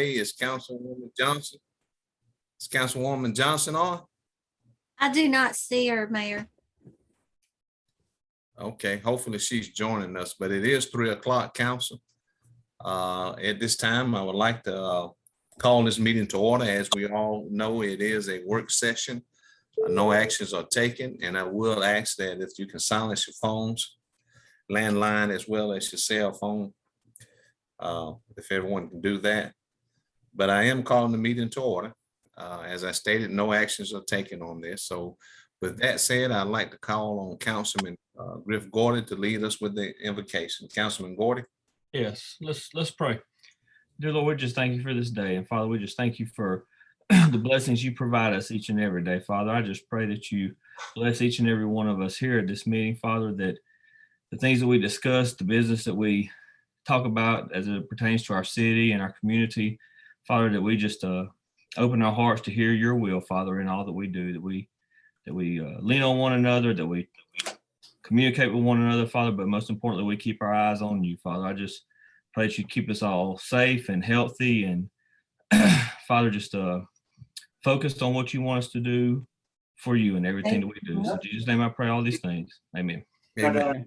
Is Councilwoman Johnson? Is Councilwoman Johnson on? I do not see her, Mayor. Okay, hopefully she's joining us, but it is 3 o'clock, council. At this time, I would like to call this meeting to order. As we all know, it is a work session. No actions are taken, and I will ask that if you can silence your phones, landline as well as your cell phone, if everyone can do that. But I am calling the meeting to order. As I stated, no actions are taken on this. So with that said, I'd like to call on Councilman Griff Gordy to lead us with the invocation. Councilman Gordy. Yes, let's pray. Dear Lord, we just thank you for this day. And Father, we just thank you for the blessings you provide us each and every day. Father, I just pray that you bless each and every one of us here at this meeting, Father, that the things that we discuss, the business that we talk about as it pertains to our city and our community, Father, that we just open our hearts to hear your will, Father, in all that we do, that we lean on one another, that we communicate with one another, Father, but most importantly, we keep our eyes on you, Father. I just pray that you keep us all safe and healthy, and Father, just focused on what you want us to do for you and everything that we do. So in Jesus' name I pray all these things. Amen. Amen.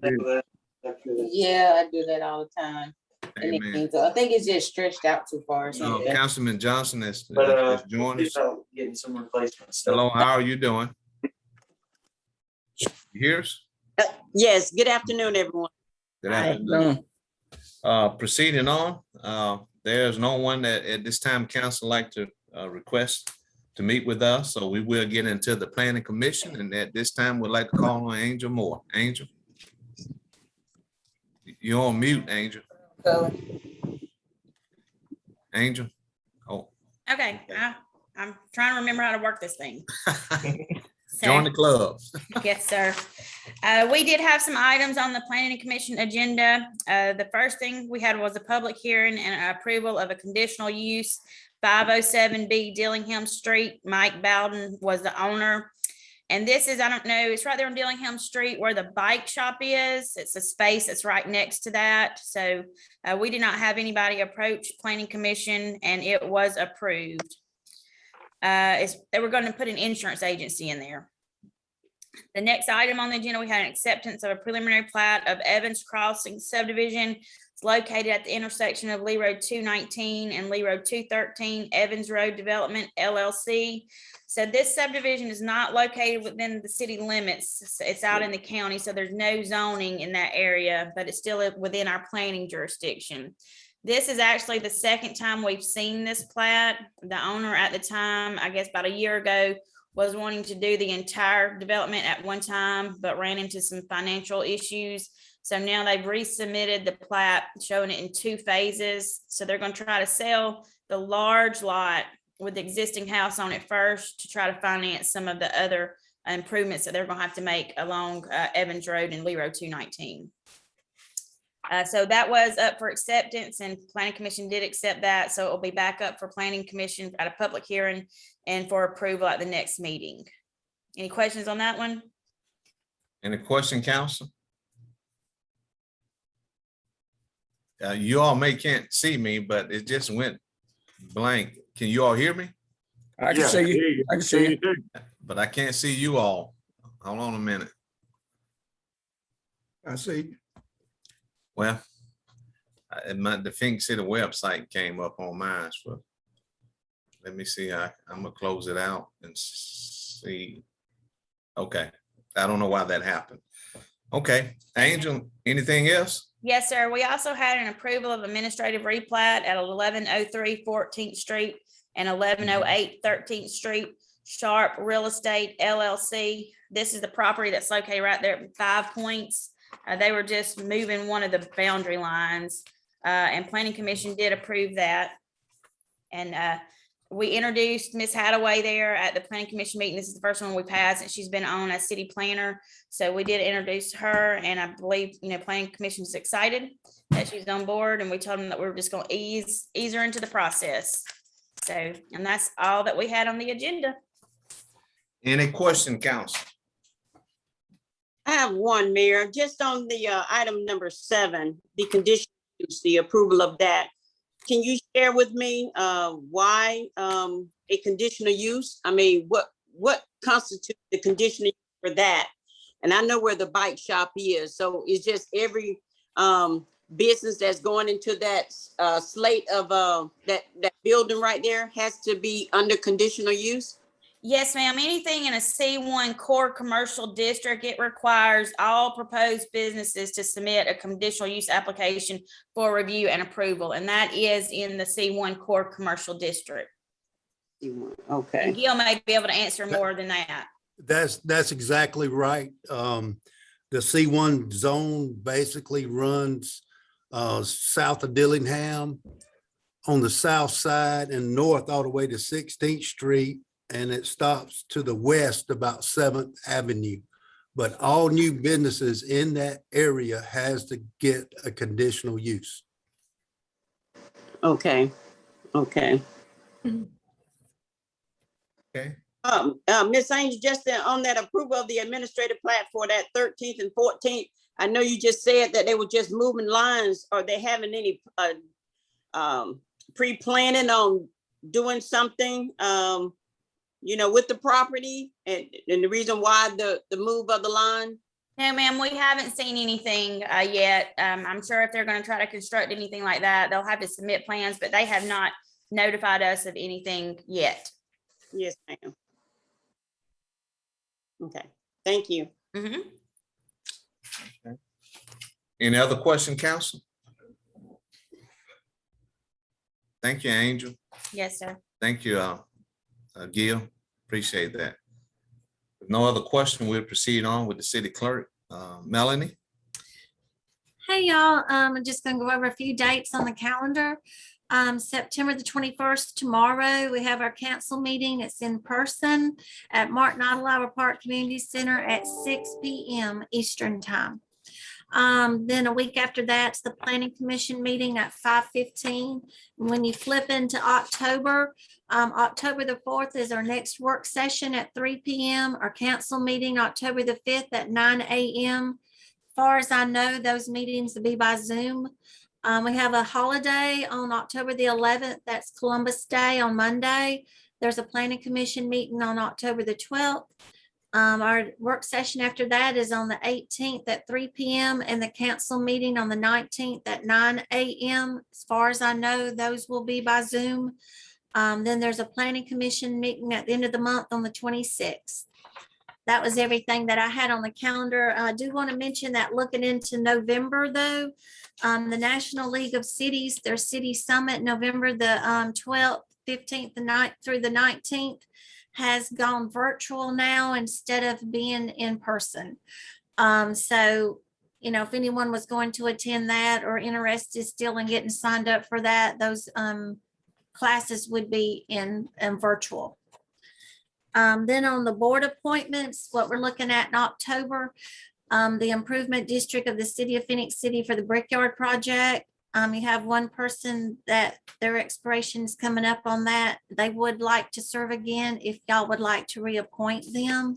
Yeah, I do that all the time. Amen. So I think it's just stretched out too far or something. Councilman Johnson has joined us. Getting some replacements. Hello, how are you doing? You hear us? Yes, good afternoon, everyone. Good afternoon. Proceeding on, there's no one that at this time council like to request to meet with us, so we will get into the planning commission, and at this time we'd like to call on Angel Moore. Angel, you're on mute, Angel. Angel. Oh. Okay, I'm trying to remember how to work this thing. Join the club. Yes, sir. We did have some items on the planning commission agenda. The first thing we had was a public hearing and approval of a conditional use 507B Dillingham Street. Mike Bowden was the owner. And this is, I don't know, it's right there on Dillingham Street where the bike shop is. It's a space that's right next to that. So we did not have anybody approach planning commission, and it was approved. They were going to put an insurance agency in there. The next item on the agenda, we had an acceptance of a preliminary plat of Evans Crossing subdivision. It's located at the intersection of Lee Road 219 and Lee Road 213, Evans Road Development LLC. So this subdivision is not located within the city limits. It's out in the county, so there's no zoning in that area, but it's still within our planning jurisdiction. This is actually the second time we've seen this plat. The owner at the time, I guess about a year ago, was wanting to do the entire development at one time, but ran into some financial issues. So now they've resubmitted the plat, showing it in 2 phases. So they're going to try to sell the large lot with the existing house on it first to try to finance some of the other improvements that they're going to have to make along Evans Road and Lee Road 219. So that was up for acceptance, and planning commission did accept that. So it will be back up for planning commission at a public hearing and for approval at the next meeting. Any questions on that one? Any question, council? You all can't see me, but it just went blank. Can you all hear me? I can see you. I can see you. But I can't see you all. Hold on a minute. I see. Well, the Phenix City website came up on mine. So let me see. I'm gonna close it out and see. Okay, I don't know why that happened. Okay, Angel, anything else? Yes, sir. We also had an approval of administrative replat at 1103 14th Street and 1108 13th Street, Sharp Real Estate LLC. This is the property that's located right there at 5 Points. They were just moving one of the boundary lines, and planning commission did approve that. And we introduced Ms. Hadaway there at the planning commission meeting. This is the first one we've had since she's been on as city planner. So we did introduce her, and I believe, planning commission is excited that she's on board, and we told them that we were just going to ease her into the process. So, and that's all that we had on the agenda. Any question, council? I have one, Mayor, just on the item number 7, the conditional use, the approval of that. can you share with me, why, a conditional use? I mean, what constitutes the conditional use for that? And I know where the bike shop is, so it's just every, business that's going into that, slate of, that building right there has to be under conditional use? Yes, ma'am. Anything in a C1 core commercial district, it requires all proposed businesses to submit a conditional use application for review and approval, and that is in the C1 core commercial district. Okay, And Gil may be able to answer more than that. That's exactly right. The C1 zone basically runs south of Dillingham on the south side and north all the way to 16th Street, and it stops to the west about 7th Avenue. But all new businesses in that area has to get a conditional use. okay. Okay. Ms. Angel, just on that approval of the administrative plat for that 13th and 14th, I know you just said that they were just moving lines. Are they having any pre-planning on doing something, with the property and the reason why the move of the line? No, ma'am, we haven't seen anything yet. I'm sure if they're going to try to construct anything like that, they'll have to submit plans, but they have not notified us of anything yet. Yes, ma'am. Okay, thank you. Mhm. Any other question, council? Thank you, Angel. Yes, sir. Thank you, Gil. Appreciate that. If no other question, we'll proceed on with the city clerk. Melanie? Hey, y'all. I'm just gonna go over a few dates on the calendar. September the 21st, tomorrow, we have our council meeting. It's in person at Martin Ottawala Park Community Center at 6 p.m. Eastern Time. Then a week after that's the Planning Commission meeting at 5:15. When you flip into October, October the 4th is our next work session at 3 p.m. Our council meeting, October the 5th at 9 a.m. Far as I know, those meetings will be by Zoom. We have a holiday on October the 11th. That's Columbus Day on Monday. There's a Planning Commission meeting on October the 12th. Our work session after that is on the 18th at 3 p.m. and the council meeting on the 19th at 9 a.m. As far as I know, those will be by Zoom. Then there's a Planning Commission meeting at the end of the month on the 26th. That was everything that I had on the calendar. I do want to mention that looking into November though, the National League of Cities, their city summit, November the 12th, 15th, the 9th through the 19th has gone virtual now instead of being in person. So, if anyone was going to attend that or interested still in getting signed up for that, those classes would be in virtual. Then on the board appointments, what we're looking at in October, the improvement district of the city of Phenix City for the Brickyard project. You have one person that their expiration is coming up on that. They would like to serve again if y'all would like to reappoint them.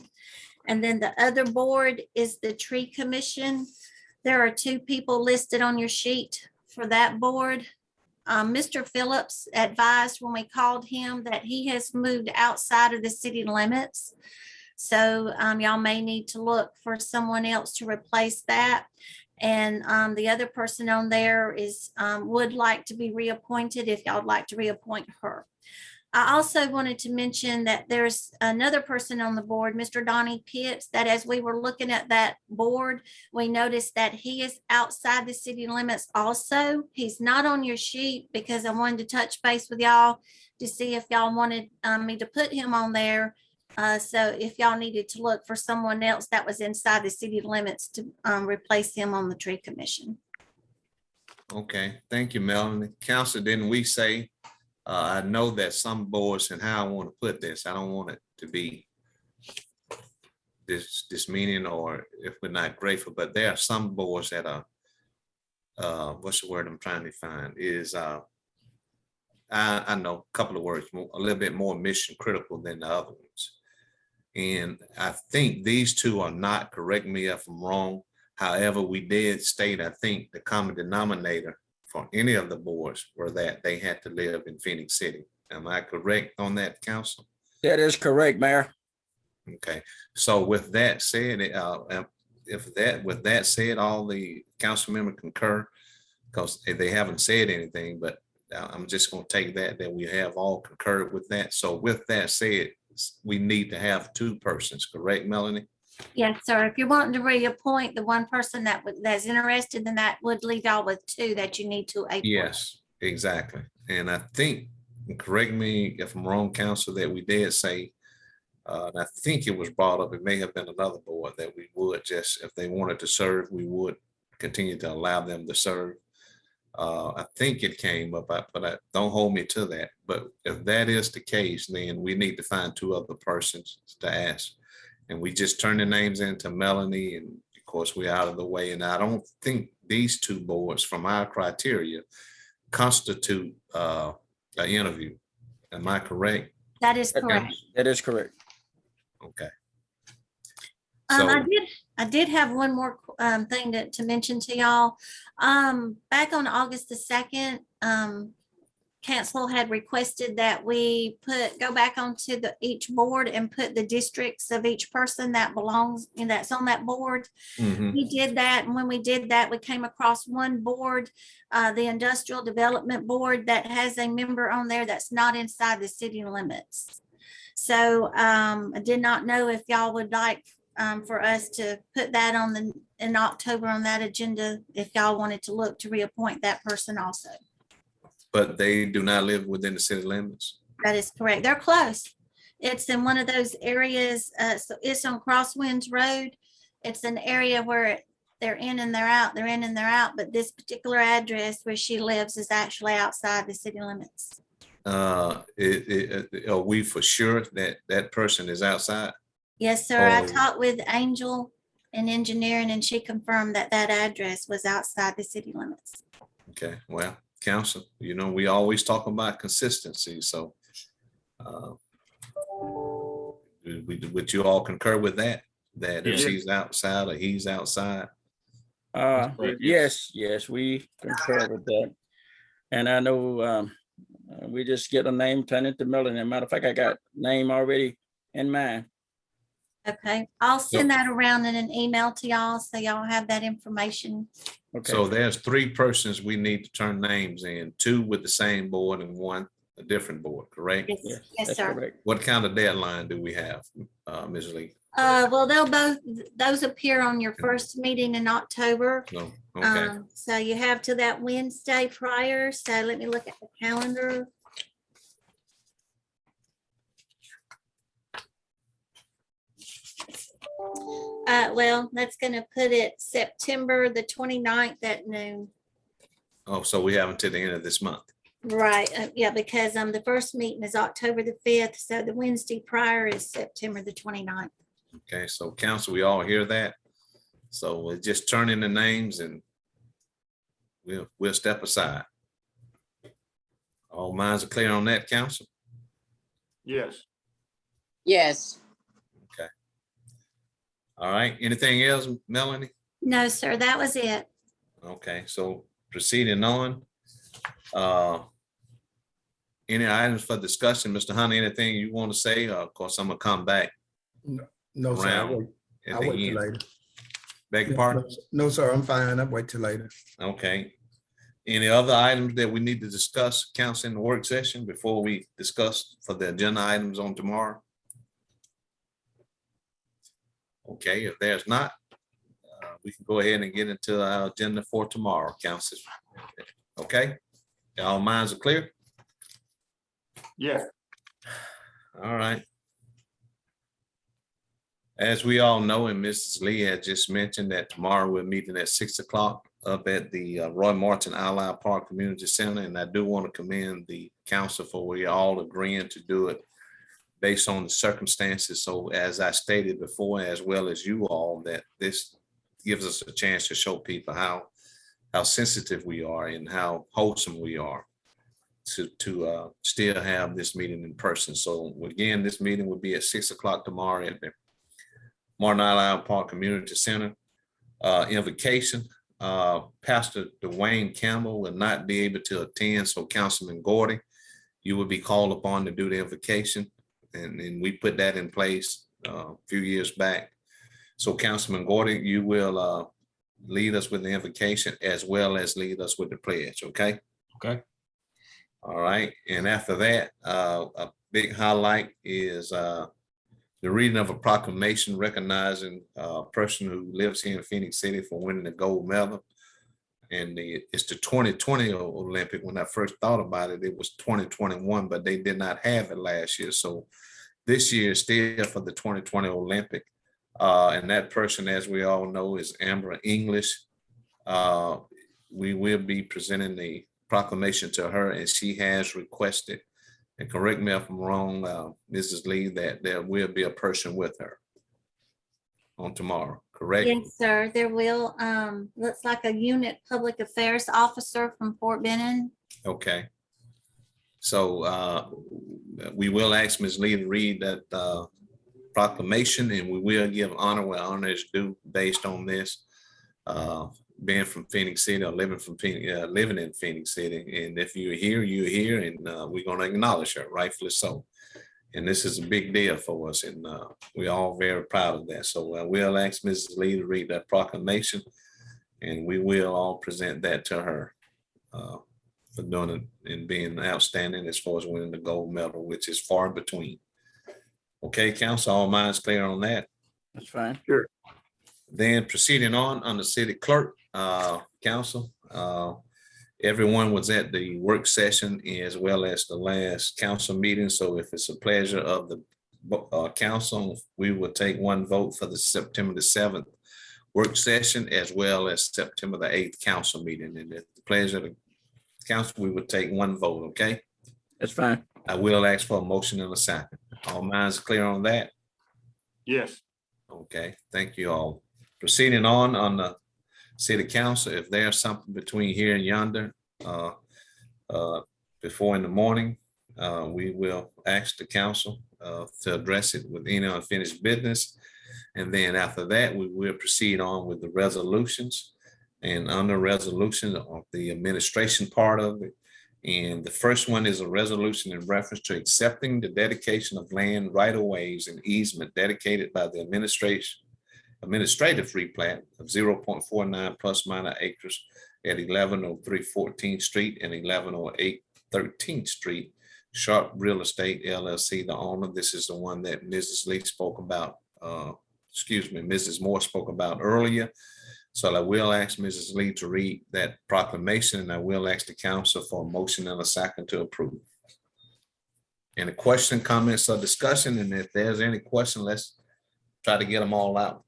And then the other board is the Tree Commission. There are 2 people listed on your sheet for that board. Mr. Phillips advised when we called him that he has moved outside of the city limits. So y'all may need to look for someone else to replace that. And the other person on there is would like to be reappointed if y'all would like to reappoint her. I also wanted to mention that there's another person on the board, Mr. Donnie Pitts, that as we were looking at that board, we noticed that he is outside the city limits also. He's not on your sheet because I wanted to touch base with y'all to see if y'all wanted me to put him on there. So if y'all needed to look for someone else that was inside the city limits to replace him on the Tree Commission. Okay, thank you, Melanie. Council, didn't we say, I know that some boards, and how I want to put this, I don't want it to be this meaning or if we're not grateful, but there are some boards that are, what's the word I'm trying to find is, I know a couple of words, a little bit more mission critical than the other ones. And I think these 2 are not, correct me if I'm wrong. However, we did state, I think the common denominator for any of the boards were that they had to live in Phenix City. Am I correct on that, council? That is correct, Mayor. Okay, so with that said, with that said, all the council members concur, because they haven't said anything, but I'm just gonna take that we have all concurred with that. So with that said, we need to have two persons, correct, Melanie? Yes, sir. If you're wanting to reappoint the one person that's interested, then that would leave y'all with two that you need to appoint. Yes, exactly. And I think, and correct me if I'm wrong, council, that we did say, and I think it was brought up, it may have been another board that we would just, if they wanted to serve, we would continue to allow them to serve. I think it came up, but don't hold me to that. But if that is the case, then we need to find two other persons to ask. And we just turn the names into Melanie, and of course we're out of the way. And I don't think these two boards from our criteria constitute an interview. Am I correct? That is correct. That is correct. Okay. I So, did have one more thing to mention to y'all. Back on August the 2nd, council had requested that we go back onto each board and put the districts of each person that belongs and that's on that board. mhm, We did that, and when we did that, we came across one board, the Industrial Development Board, that has a member on there that's not inside the city limits. So I did not know if y'all would like for us to put that on in October on that agenda, if y'all wanted to look to reappoint that person also. but they do not live within the city limits. That is correct. They're close. It's in one of those areas. So it's on Crosswinds Road. It's an area where they're in and they're out, they're in and they're out. But this particular address where she lives is actually outside the city limits. Are we for sure that that person is outside? Yes, sir. I Oh. talked with Angel in engineering, and she confirmed that that address was outside the city limits. Okay, well, council, we always talk about consistency, so would you all concur with that? That if Yes. she's outside or he's outside? correct, Yes, we concur with that. And I know we just get a name, turn it to Melanie. Matter of fact, I got name already in mind. Okay, I'll send that around in an email to y'all, so y'all have that information. Okay, So there's three persons we need to turn names in, two with the same board and one a different board, correct? Yes, yes, yes, that's sir. correct. What kind of deadline do we have, Ms. Lee? Well, those appear on your first meeting in October. No, okay, So you have to that Wednesday prior. So let me look at the calendar. Well, that's gonna put it September the 29th at noon. oh, so we have until the end of this month. Right, yeah, because the first meeting is October the 5th, so the Wednesday prior is September the 29th. Okay, so council, we all hear that? So we'll just turn in the names and we'll step aside. All minds are clear on that, council? Yes. Yes. All right, anything else, Melanie? No, sir, that was it. Okay, so proceeding on. Any items for discussion, Mr. Hunter, anything you want to say? Of course, I'm gonna come back No, sir. I'll around wait- at I'll wait the till end. later. Beg your pardon? No, sir, I'm fine. I'll wait till later. Okay. Any other items that we need to discuss, council, in the work session before we discuss for the agenda items on tomorrow? Okay, if there's not, we can go ahead and get into our agenda for tomorrow, council. Okay, all minds are clear? Yes. All right. As we all know, and Mrs. Lee had just mentioned that tomorrow we're meeting at 6 o'clock up at the Roy Martin Allied Park Community Center. And I do want to commend the council for we all agreeing to do it based on the circumstances. So as I stated before, as well as you all, that this gives us a chance to show people how sensitive we are and how wholesome we are to still have this meeting in person. So again, this meeting will be at 6 o'clock tomorrow at the Martin Allied Park Community Center. Invocation, Pastor Dwayne Campbell will not be able to attend, so Councilman Gordy, you will be called upon to do the invocation. And we put that in place a few years back. So Councilman Gordy, you will lead us with the invocation as well as lead us with the pledge, okay? Okay. All right, and after that, a big highlight is the reading of a proclamation recognizing a person who lives here in Phoenix City for winning the gold medal. And it's the 2020 Olympic. When I first thought about it, it was 2021, but they did not have it last year. So this year is still for the 2020 Olympic. And that person, as we all know, is Amber English. We will be presenting the proclamation to her, and she has requested, and correct me if I'm wrong, Mrs. Lee, that there will be a person with her on tomorrow, correct? Yes, sir. There will, looks like a unit public affairs officer from Fort Benning. Okay. So we will ask Ms. Lee to read that proclamation, and we will give honor where honor is due based on this. Being from Phoenix City or living in Phoenix City. And if you're here, and we're going to acknowledge her, rightfully so. And this is a big deal for us, and we're all very proud of that. So we'll ask Mrs. Lee to read that proclamation, and we will all present that to her for doing it and being outstanding as far as winning the gold medal, which is far in between. Okay, council, all minds clear on that? That's fine. Sure. Then proceeding on the city clerk, council, everyone was at the work session as well as the last council meeting. So if it's a pleasure of the council, we will take one vote for the September the 7th work session as well as September the 8th council meeting. And at the pleasure of the council, we would take one vote, okay? That's fine. I will ask for a motion in a second. All minds clear on that? Yes. Okay, thank you all. Proceeding on the city council, if there's something between here and yonder, before in the morning, we will ask the council to address it with any unfinished business. And then after that, we will proceed on with the resolutions. And under resolution of the administration part of it. And the first one is a resolution in reference to accepting the dedication of land right-of-ways and easement dedicated by the administrative replat of 0.49 plus minor acres at 1103 14th Street and 1108 13th Street. Sharp Real Estate LLC, the owner. This is the one that Mrs. Lee spoke about, Mrs. Moore spoke about earlier. So I will ask Mrs. Lee to read that proclamation, and I will ask the council for a motion and a second to approve. Any question, comments, or discussion? And if there's any question, let's try to get them all out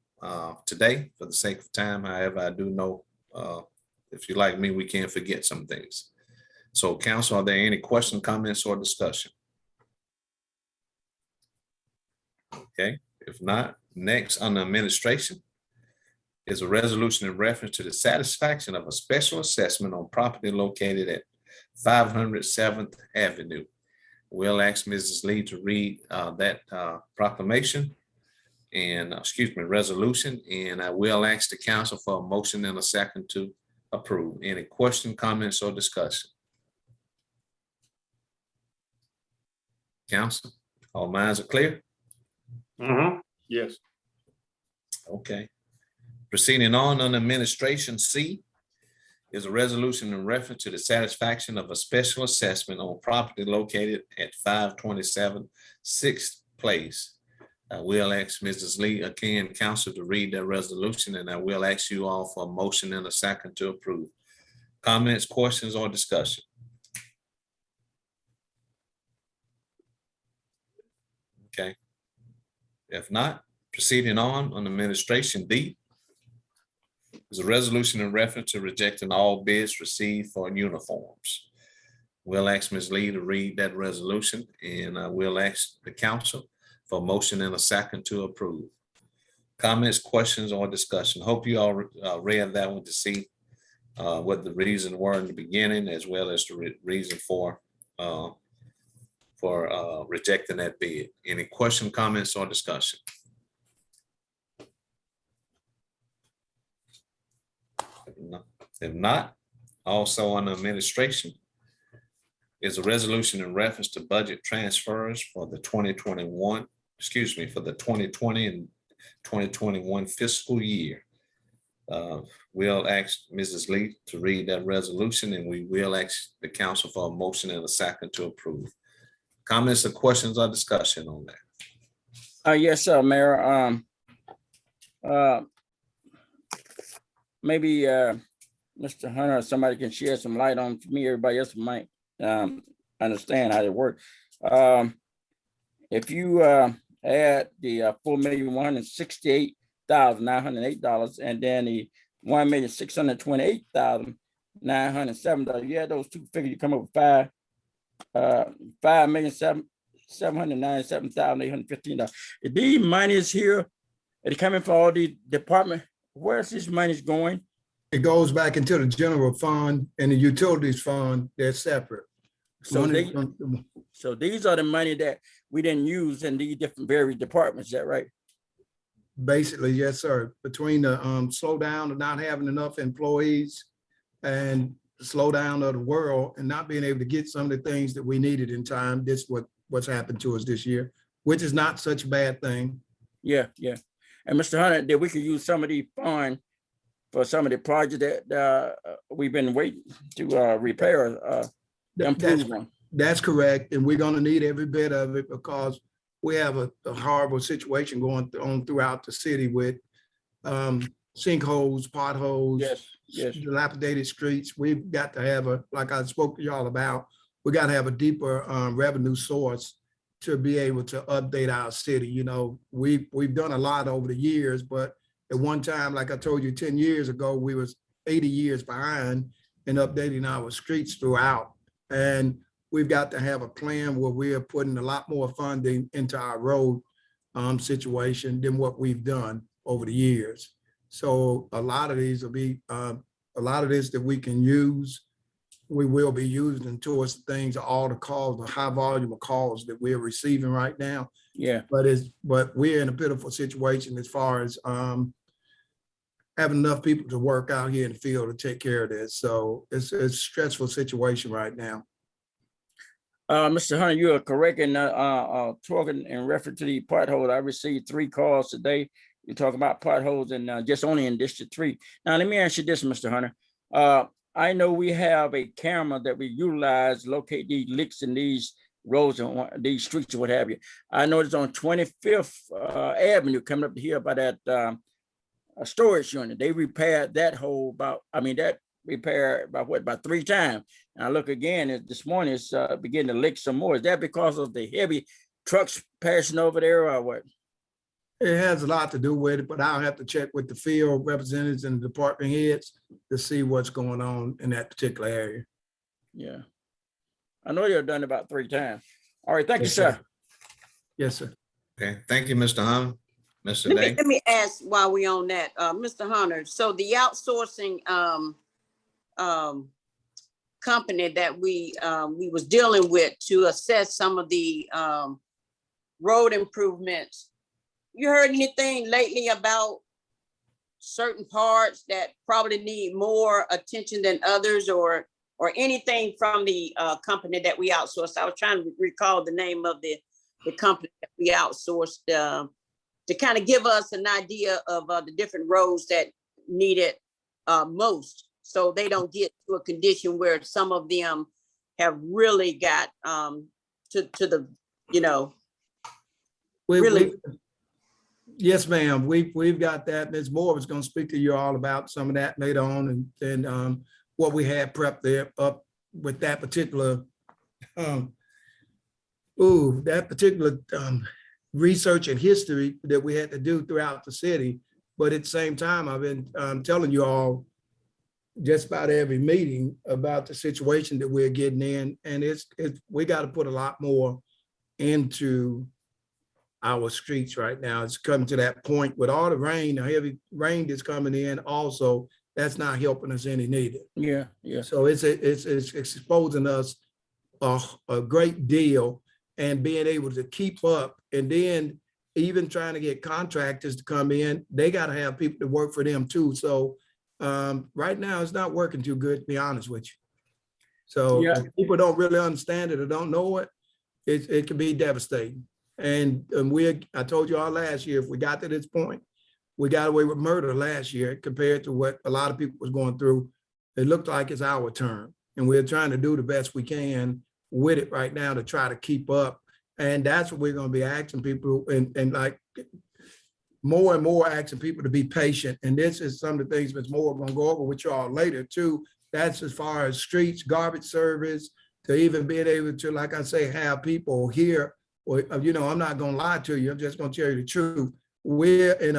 today for the sake of time. However, I do know if you're like me, we can't forget some things. So council, are there any questions, comments, or discussion? Okay, if not, next on the administration is a resolution in reference to the satisfaction of a special assessment on property located at 500 7th Avenue. We'll ask Mrs. Lee to read that proclamation and, resolution, and I will ask the council for a motion and a second to approve. Any question, comments, or discussion? Council, all minds are clear? Yes. Okay. Proceeding on administration C is a resolution in reference to the satisfaction of a special assessment on property located at 527 6th Place. I will ask Mrs. Lee, again, council, to read that resolution, and I will ask you all for a motion and a second to approve. Comments, questions, or discussion? Okay. If not, proceeding on administration D is a resolution in reference to rejecting all bids received for uniforms. We'll ask Ms. Lee to read that resolution, and I will ask the council for a motion and a second to approve. Comments, questions, or discussion? Hope you all read that one to see what the reasons were in the beginning, as well as the reason for rejecting that bid. Any question, comments, or discussion? No. If not, also on administration is a resolution in reference to budget transfers for the 2021, for the 2020 and 2021 fiscal year. We'll ask Mrs. Lee to read that resolution, and we will ask the council for a motion and a second to approve. Comments or questions or discussion on that? Yes, sir, Mayor. Maybe Mr. Hunter or somebody can share some light on for me. Everybody else might understand how it works. If you add the $4,168,908 and then the $1,628,907, you add those two figures, you come up with $5,797,815. These monies here, are coming for all the department? Where's this money going? It goes back into the general fund and the utilities fund. They're separate. So these are the money that we didn't use in these different various departments. Is that right? Basically, yes, sir. Between the slowdown of not having enough employees and the slowdown of the world and not being able to get some of the things that we needed in time, this what's happened to us this year, which is not such a bad thing. Yeah. And Mr. Hunter, that we could use some of the funds for some of the projects that we've been waiting to repair. That's correct. And we're going to need every bit of it because we have a horrible situation going on throughout the city with sinkholes, potholes, dilapidated streets. We've got to have like I spoke to y'all about, we got to have a deeper revenue source to be able to update our city. You know, we've done a lot over the years, but at one time, like I told you, 10 years ago, we was 80 years behind in updating our streets throughout. And we've got to have a plan where we are putting a lot more funding into our road situation than what we've done over the years. So a lot of these will be, a lot of this that we can use, we will be using towards things, all the calls, the high volume of calls that we're receiving right now. Yeah. But we're in a pitiful situation as far as having enough people to work out here in the field to take care of this. So it's a stressful situation right now. Mr. Hunter, you are correct in talking in reference to the potholes. I received 3 calls today. You're talking about potholes and just only in District 3. Now, let me ask you this, Mr. Hunter. I know we have a camera that we utilize, locate these leaks in these roads and these streets or what have you. I noticed on 25th Avenue coming up here by that storage unit, they repaired that hole about 3 times. And I look again, this morning it's beginning to leak some more. Is that because of the heavy trucks passing over there or what? It has a lot to do with it, but I'll have to check with the field representatives and the department heads to see what's going on in that particular area. Yeah. I know you've done it about 3 times. All right, thank you, sir. Yes, sir. Okay, thank you, Mr. Hunter. Mr. Day. Let me ask while we on that, Mr. Hunter, so the outsourcing company that we was dealing with to assess some of the road improvements, you heard anything lately about certain parts that probably need more attention than others, or anything from the company that we outsourced? I was trying to recall the name of the company that we outsourced to kind of give us an idea of the different roads that need it most, so they don't get to a condition where some of them have really got to the, really. Yes, ma'am. We've got that. Ms. Moore was going to speak to you all about some of that later on, and what we had prepped there up with that particular research and history that we had to do throughout the city. But at the same time, I've been telling you all just about every meeting about the situation that we're getting in, and we got to put a lot more into our streets right now. It's coming to that point with all the rain, the heavy rain that's coming in. Also, that's not helping us any neither. Yeah. So it's exposing us a great deal, and being able to keep up, and then even trying to get contractors to come in, they got to have people to work for them too. So right now it's not working too good, to be honest with you. So Yeah. if people don't really understand it or don't know it, it can be devastating. And I told you all last year, if we got to this point, we got away with murder last year compared to what a lot of people was going through. It looked like it's our turn, and we're trying to do the best we can with it right now to try to keep up. And that's what we're going to be asking people, and like more and more asking people to be patient. And this is some of the things that's more going to go over with y'all later too. That's as far as streets, garbage service, to even being able to, like I say, have people here. Or, I'm not going to lie to you. I'm just going to tell you the truth. We're in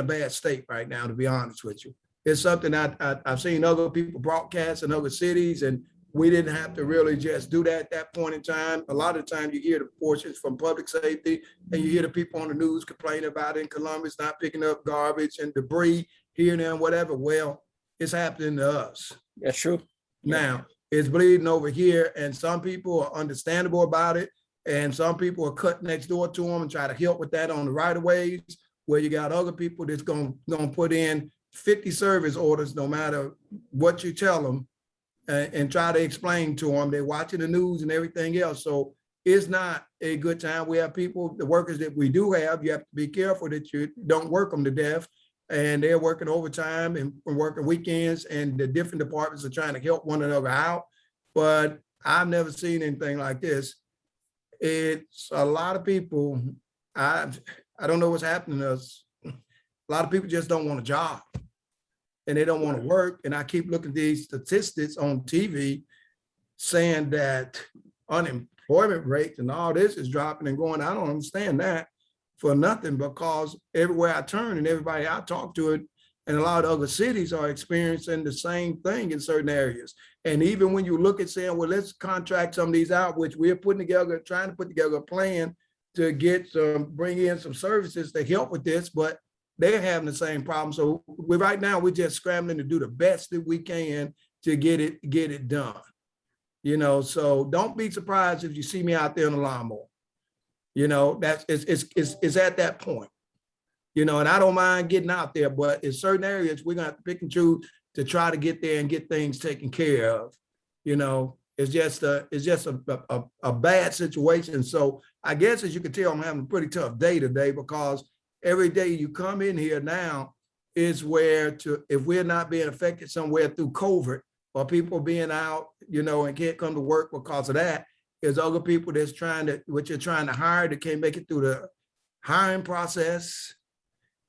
a bad state right now, to be honest with you. It's something I've seen other people broadcast in other cities, and we didn't have to really just do that at that point in time. A lot of times you hear the portions from public safety, and you hear the people on the news complaining about in Columbus not picking up garbage and debris here and there and whatever. Well, it's happening to us. That's true. Now, it's bleeding over here, and some people are understandable about it, and some people are cut next door to them and try to help with that on the right of ways, where you got other people that's gonna put in 50 service orders no matter what you tell them, and try to explain to them. They're watching the news and everything else. So it's not a good time. We have people, the workers that we do have, you have to be careful that you don't work them to death. And they're working overtime and working weekends, and the different departments are trying to help one another out. But I've never seen anything like this. It's a lot of people. I don't know what's happening to us. A lot of people just don't want a job, and they don't want to work. And I keep looking at these statistics on TV saying that unemployment rate and all this is dropping and going. I don't understand that for nothing, because everywhere I turn and everybody I talk to it, and a lot of other cities are experiencing the same thing in certain areas. And even when you look at saying, well, let's contract some of these out, which we're trying to put together a plan to bring in some services to help with this, but they're having the same problem. So right now we're just scrambling to do the best that we can to get it done. So don't be surprised if you see me out there in a lawnmower. It's at that point. And I don't mind getting out there, but in certain areas we're gonna have to pick and choose to try to get there and get things taken care of. It's just a bad situation. So I guess, as you can tell, I'm having a pretty tough day today, because every day you come in here now is if we're not being affected somewhere through COVID, or people being out, and can't come to work because of that, there's other people you're trying to hire that can't make it through the hiring process.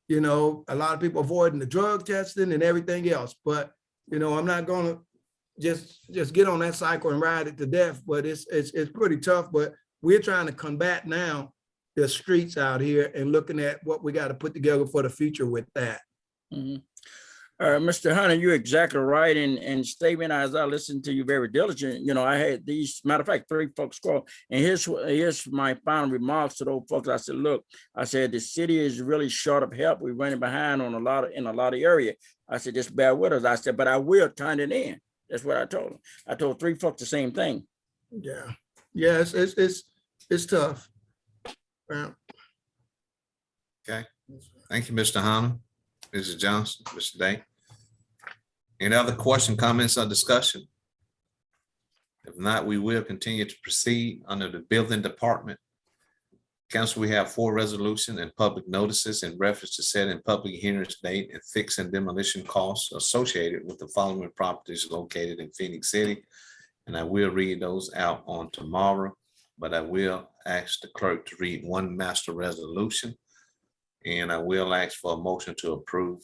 A lot of people avoiding the drug testing and everything else. But, I'm not gonna just get on that cycle and ride it to death, but it's pretty tough. But we're trying to combat now the streets out here and looking at what we got to put together for the future with that. Mhm. Mr. Hunter, you're exactly right. And statement, as I listened to you very diligent, I had these, matter of fact, 3 folks call. And here's my final remarks to those folks. I said, look, the city is really short of help. We're running behind in a lot of area. I said, just bear with us. I said, but I will turn it in. That's what I told them. I told 3 folks the same thing. Yeah. Yes, it's tough. Yeah. Okay. Thank you, Mr. Hunter, Mrs. Johnson, Mr. Day. Any other question, comments, or discussion? If not, we will continue to proceed under the building department. Council, we have 4 resolutions and public notices in reference to setting public hearings date and fixing demolition costs associated with the following properties located in Phenix City. And I will read those out on tomorrow, but I will ask the clerk to read 1 master resolution. And I will ask for a motion to approve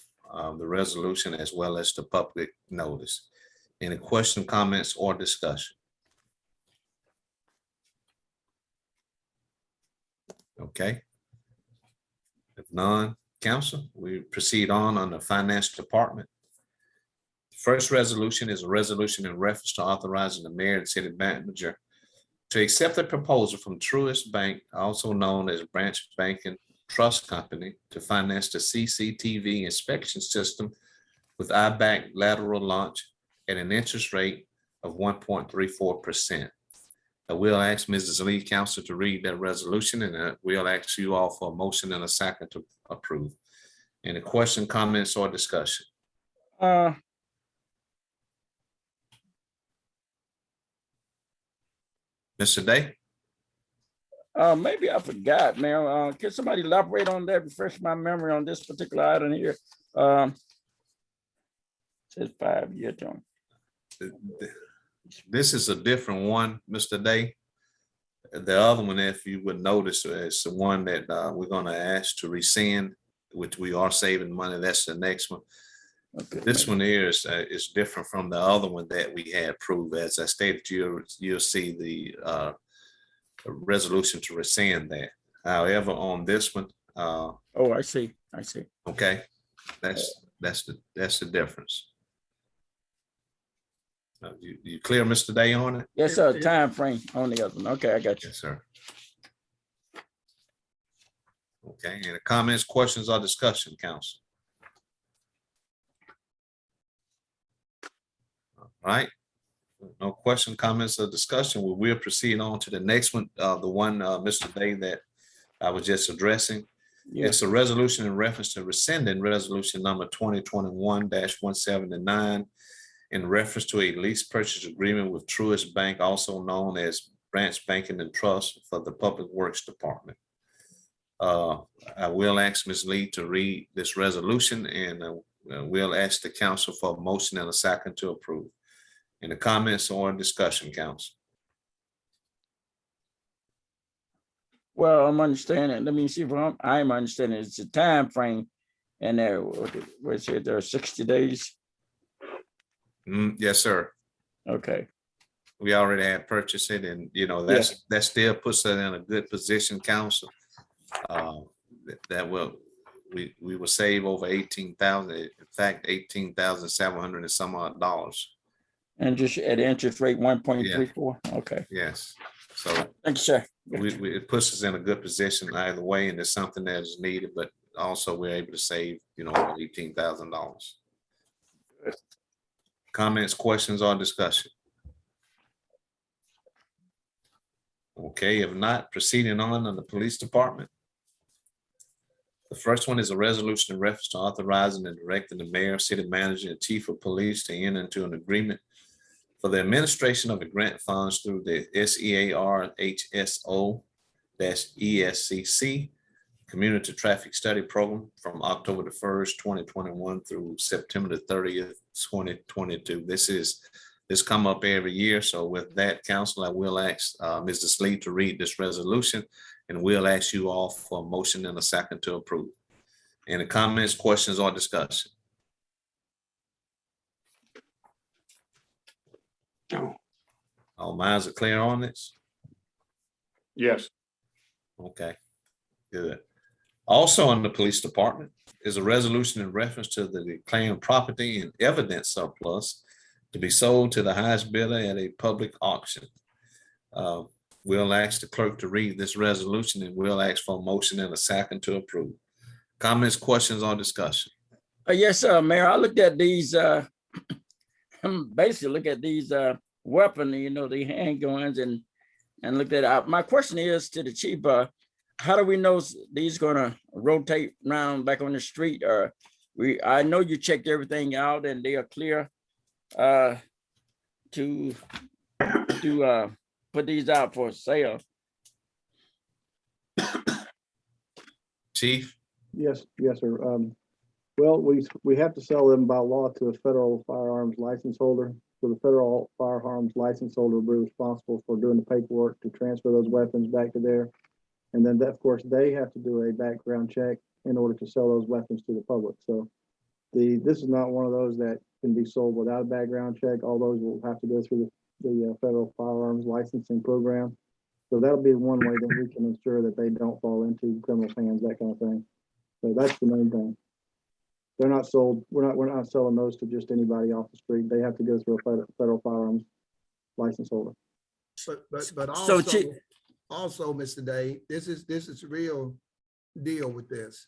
the resolution as well as the public notice. Any question, comments, or discussion? Okay. If none, council, we proceed on the finance department. The first resolution is a resolution in reference to authorizing the mayor and city manager to accept a proposal from Truest Bank, also known as Branch Banking Trust Company, to finance the CCTV inspection system with IBAC lateral launch at an interest rate of 1.34%. I will ask Mrs. Lee, council, to read that resolution, and we'll ask you all for a motion and a second to approve. Any question, comments, or discussion? Mr. Day? Maybe I forgot, man. Can somebody elaborate on that? Refresh my memory on this particular item here. Says 5-year term. This is a different one, Mr. Day. The other one, if you would notice, is the one that we're going to ask to rescind, which we are saving money. That's the next one. Okay. This one here is different from the other one that we had approved. As I stated, you'll see the resolution to rescind that. However, on this one, Oh, I see. okay, that's the difference. You clear, Mr. Day, on it? Yes, sir. Time frame on the other one. Okay, I got you. Yes, sir. Okay, any comments, questions, or discussion, council? All right. No question, comments, or discussion. We will proceed on to the next one. The one, Mr. Day, that I was just addressing. Yeah. It's a resolution in reference to rescinding resolution number 2021-179 in reference to a lease purchase agreement with Truest Bank, also known as Branch Banking and Trust, for the Public Works Department. I will ask Ms. Lee to read this resolution, and we'll ask the council for a motion and a second to approve. Any comments or discussion, council? Well, I'm understanding. Let me see if I'm understanding. It's a time frame, and there was it there are 60 days. Yes, sir. Okay. We already had purchased it, and that still puts it in a good position, council. That we will save over 18,000. In fact, 18,700 and some odd dollars. And just at interest rate 1.34. Okay. Yes. So Thank you, sir. it puts us in a good position either way, and it's something that is needed, but also we're able to save, $18,000. Comments, questions, or discussion? Okay, if not, proceeding on the police department. The first one is a resolution in reference to authorizing and directing the mayor, city manager, and chief of police to enter into an agreement for the administration of the grant funds through the SEARHSO-ESCC Community Traffic Study Program from October the 1st, 2021 through September the 30th, 2022. This come up every year. So with that, council, I will ask Mrs. Lee to read this resolution, and we'll ask you all for a motion and a second to approve. Any comments, questions, or discussion? All minds are clear on this? Yes. Okay, good. Also in the police department is a resolution in reference to the declaring property and evidence surplus to be sold to the highest bidder at a public auction. We'll ask the clerk to read this resolution, and we'll ask for a motion and a second to approve. Comments, questions, or discussion? Yes, Mayor. I looked at these. Basically, look at these weapons. The handguns, and looked at. My question is to the chief. How do we know these going to rotate around back on the street? Or I know you checked everything out and they are clear to put these out for sale. Chief? Yes, sir. Well, we have to sell them by law to a federal firearms license holder. So the federal firearms license holder will be responsible for doing the paperwork to transfer those weapons back to there. And then, of course, they have to do a background check in order to sell those weapons to the public. So this is not one of those that can be sold without a background check. All those will have to go through the federal firearms licensing program. So that'll be one way that we can ensure that they don't fall into criminal hands, that kind of thing. So that's the main thing. They're not sold. We're not selling those to just anybody off the street. They have to go through a federal firearms license holder. But also, Mr. Day, this is real deal with this.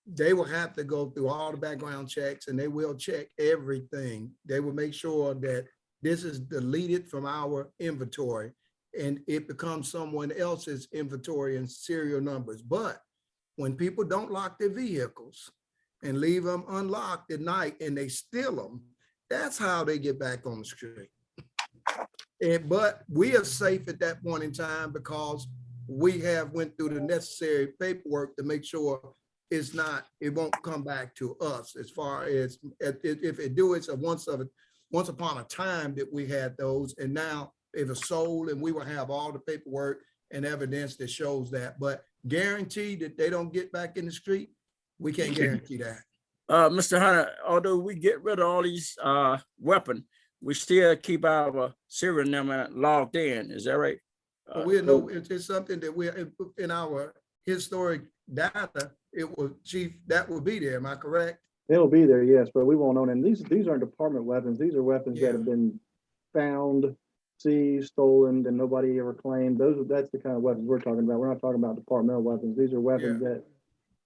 They will have to go through all the background checks, and they will check everything. They will make sure that this is deleted from our inventory and it becomes someone else's inventory and serial numbers. But when people don't lock their vehicles and leave them unlocked at night and they steal them, that's how they get back on the street. But we are safe at that point in time because we have went through the necessary paperwork to make sure it won't come back to us. As far as if it do, it's once upon a time that we had those, and now it was sold and we will have all the paperwork and evidence that shows that. But guarantee that they don't get back in the street, we can't guarantee that. Mr. Hunter, although we get rid of all these weapons, we still keep our serial number logged in. Is that right? We know it's something that we in our historic data. It will, Chief, that will be there. Am I correct? It'll be there, yes, but we won't own them. These aren't department weapons. These are weapons Yeah. that have been found, seized, stolen, and nobody ever claimed. That's the kind of weapons we're talking about. We're not talking about departmental weapons. These are weapons that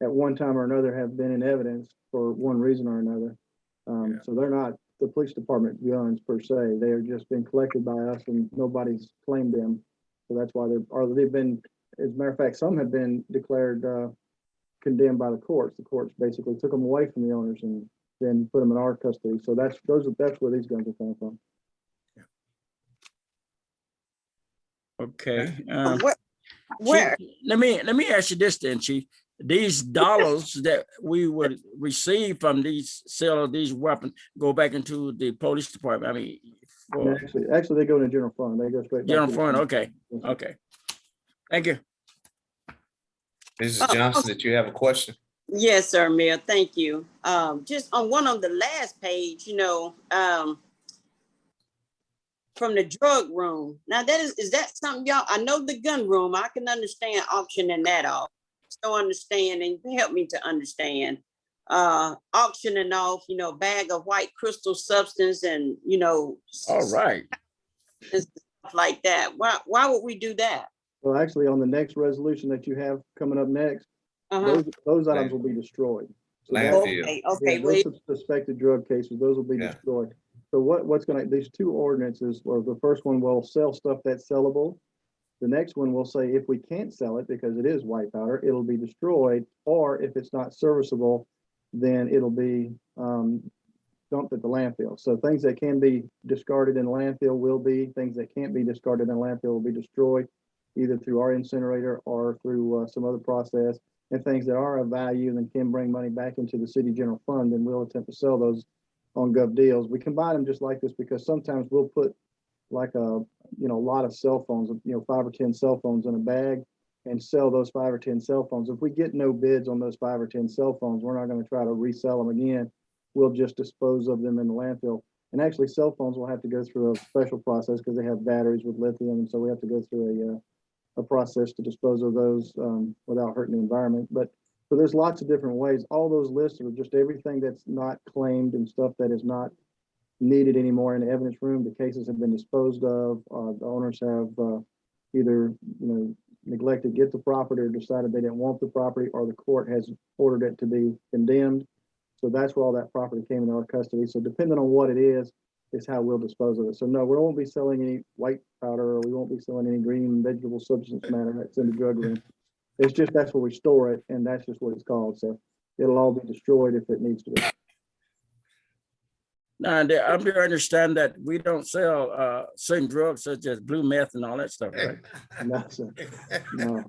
at one time or another have been in evidence for one reason or another. So they're not the police department guns per se. They are just been collected by us and nobody's claimed them. So that's why they've been, as a matter of fact, some have been declared condemned by the courts. The courts basically took them away from the owners and then put them in our custody. So that's where these guns are coming from. Okay. Where? Chief, let me ask you this then, Chief. These dollars that we would receive from these sale of these weapons go back into the police department. I mean, for Actually, they go to the general fund. They go straight. back general to the fund. fund. Okay. Okay. Thank you. Mrs. Johnson, did you have a question? Yes, sir, Mayor. Thank you. Just on the last page, from the drug room. Now is that something y'all, I know the gun room, I can understand auctioning that off. So understand and help me to understand. Auctioning off, bag of white crystal substance and, All right. and stuff like that. Why would we do that? Well, actually, on the next resolution that you have coming up next, Uh-huh. those items will be destroyed. So that- Landfill. Okay, Yeah, wait. those suspected drug cases, those will be Yeah. destroyed. So these two ordinances, or the first one will sell stuff that's sellable. The next one will say if we can't sell it because it is white powder, it'll be destroyed, or if it's not serviceable, then it'll be dumped at the landfill. So things that can be discarded in landfill will be, things that can't be discarded in landfill will be destroyed, either through our incinerator or through some other process. And things that are of value and can bring money back into the city general fund, and we'll attempt to sell those on gov deals. We combine them just like this because sometimes we'll put like a lot of cell phones, 5 or 10 cell phones in a bag and sell those 5 or 10 cell phones. If we get no bids on those 5 or 10 cell phones, we're not going to try to resell them again. We'll just dispose of them in the landfill. And actually cell phones will have to go through a special process because they have batteries with lithium. And so we have to go through a process to dispose of those without hurting the environment. But so there's lots of different ways. All those lists are just everything that's not claimed and stuff that is not needed anymore in the evidence room. The cases have been disposed of. The owners have either neglected to get the property or decided they didn't want the property, or the court has ordered it to be condemned. So that's where all that property came into our custody. So depending on what it is how we'll dispose of it. So no, we won't be selling any white powder, or we won't be selling any green vegetable substance matter that's in the drug room. It's just that's where we store it, and that's just what it's called. So it'll all be destroyed if it needs to be. Now, I'm to understand that we don't sell certain drugs such as blue meth and all that stuff, right? No, sir. No,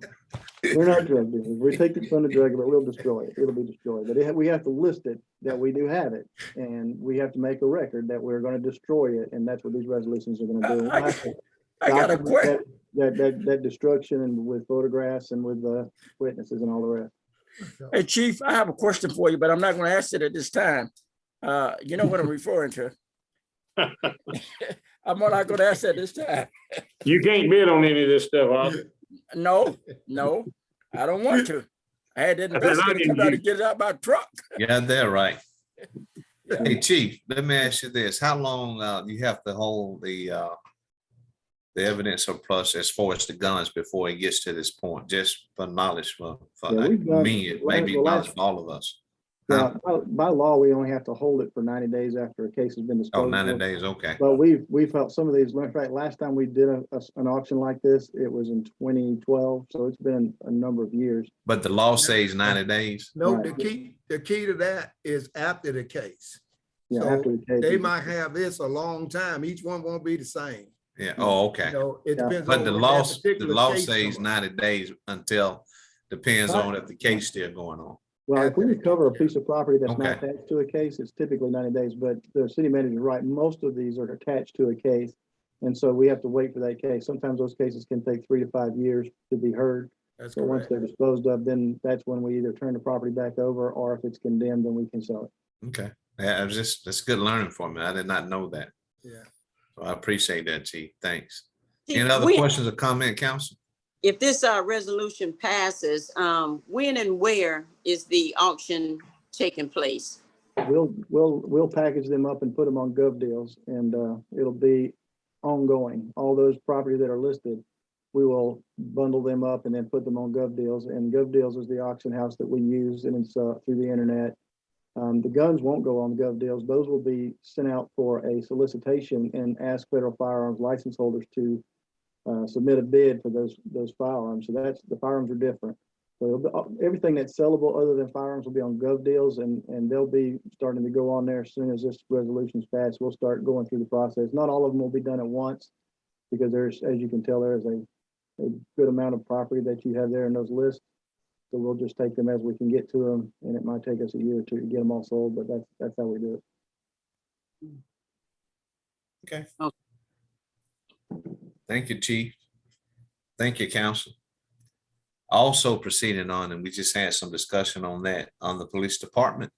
we're not drug dealers. We take it from the drug, but we'll destroy it. It'll be destroyed. But we have to list it that we do have it, and we have to make a record that we're going to destroy it, and that's what these resolutions are going to do. I got a question. That destruction, and with photographs and with the witnesses and all the rest. Hey, Chief, I have a question for you, but I'm not going to ask it at this time. You know what I'm referring to. I'm not going to ask that this time. You can't bid on any of this stuff, huh? No, I don't want to. I had that investigator come out and get it out my truck. Yeah, they're right. Hey, Chief, let me ask you this. How long you have to hold the evidence surplus as far as the guns before it gets to this point? Just for knowledge for Yeah, we've done- me, it may be the knowledge last- for all of us. By law, we only have to hold it for 90 days after a case has been Oh, disposed 90 of. days, okay. But we've felt some of these, in fact, last time we did an auction like this, it was in 2012, so it's been a number of years. But the law says 90 days. No, Right. the key to that is after the case. Yeah, So after the case. they might have this a long time. Each one won't be the same. Yeah, oh, okay. You know, it Yeah. depends But on the when law, that particular case says come up. 90 days until, depends Right. on if the case still going on. Well, if we recover a piece of property that's not Okay. attached to a case, it's typically 90 days, but the city manager is right. Most of these are attached to a case. And so we have to wait for that case. Sometimes those cases can take 3 to 5 years to be heard. That's So once correct. they're disposed of, then that's when we either turn the property back over, or if it's condemned, then we can sell it. Okay. Yeah, that's good learning for me. I did not know that. Yeah. So I appreciate that, Chief. Thanks. Chief, Any other when- questions or comment, council? If this resolution passes, when and where is the auction taking place? We'll package them up and put them on Gov Deals, and it'll be ongoing. All those properties that are listed, we will bundle them up and then put them on Gov Deals. And Gov Deals is the auction house that we use, and it's through the internet. The guns won't go on Gov Deals. Those will be sent out for a solicitation and ask federal firearms license holders to submit a bid for those firearms. So the firearms are different. So everything that's sellable other than firearms will be on Gov Deals, and they'll be starting to go on there as soon as this resolution's passed. We'll start going through the process. Not all of them will be done at once, because there's, as you can tell, there's a good amount of property that you have there in those lists. So we'll just take them as we can get to them, and it might take us a year or two to get them all sold, but that's how we do it. Okay. Okay. Thank you, Chief. Thank you, council. Also proceeding on, and we just had some discussion on that, on the police department,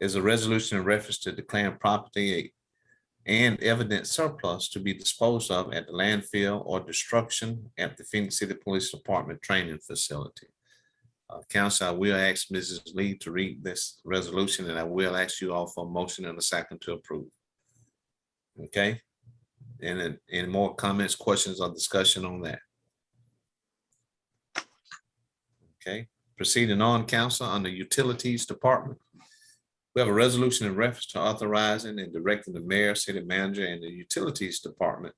is a resolution in reference to declaring property and evidence surplus to be disposed of at the landfill or destruction at the Phoenix City Police Department training facility. Council, I will ask Mrs. Lee to read this resolution, and I will ask you all for a motion and a second to approve. Okay? And then any more comments, questions, or discussion on that? Okay, proceeding on, council, on the utilities department. We have a resolution in reference to authorizing and directing the mayor, city manager, and the utilities department,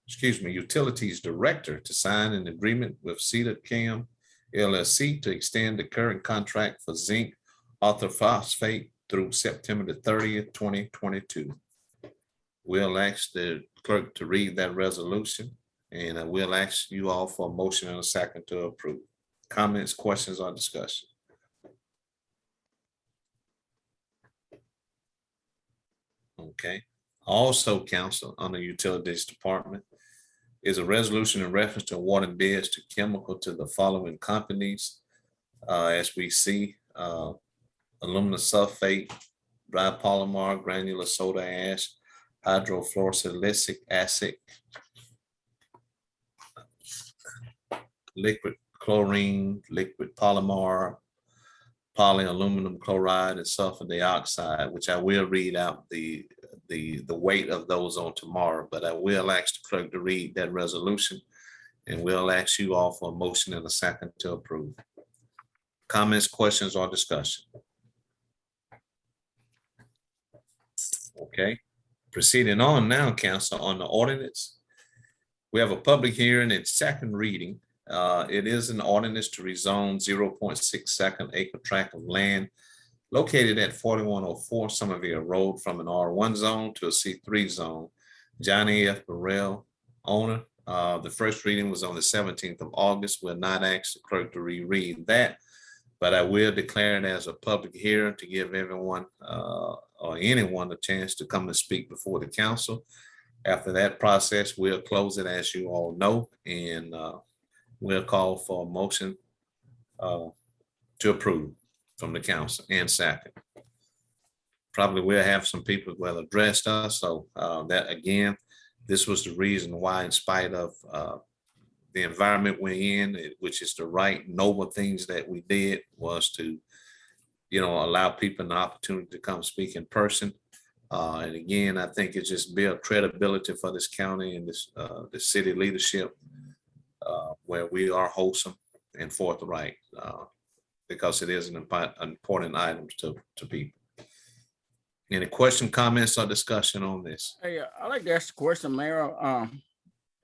utilities director to sign an agreement with Cedar Cam LLC to extend the current contract for zinc orthophosphate through September the 30th, 2022. We'll ask the clerk to read that resolution, and I will ask you all for a motion and a second to approve. Comments, questions, or discussion? Okay. Also, council, on the utilities department is a resolution in reference to awarding bids to chemical to the following companies. As we see, aluminum sulfate, dry polymer, granular soda ash, hydrofluorosilicic acid, liquid chlorine, liquid polymer, polyaluminum chloride, and sulfur dioxide, which I will read out the weight of those on tomorrow, but I will ask the clerk to read that resolution, and we'll ask you all for a motion and a second to approve. Comments, questions, or discussion? Okay, proceeding on now, council, on the ordinance. We have a public hearing and second reading. It is an ordinance to rezone 0.62 acre tract of land located at 4104 Somerville Road from an R1 zone to a C3 zone. Johnny F. Burrell, owner. The first reading was on the 17th of August. We'll not ask the clerk to reread that, but I will declare it as a public hearing to give everyone or anyone a chance to come and speak before the council. After that process, we'll close it, as you all know, and we'll call for a motion to approve from the council and second. Probably we'll have some people who will address us. So that again, this was the reason why, in spite of the environment we're in, which is the right noble things that we did, was to, allow people an opportunity to come speak in person. And again, I think it just built credibility for this county and this the city leadership, where we are wholesome and forthright. because it is an important item to people. Any question, comments, or discussion on this? Hey, I like to ask a question, Mayor.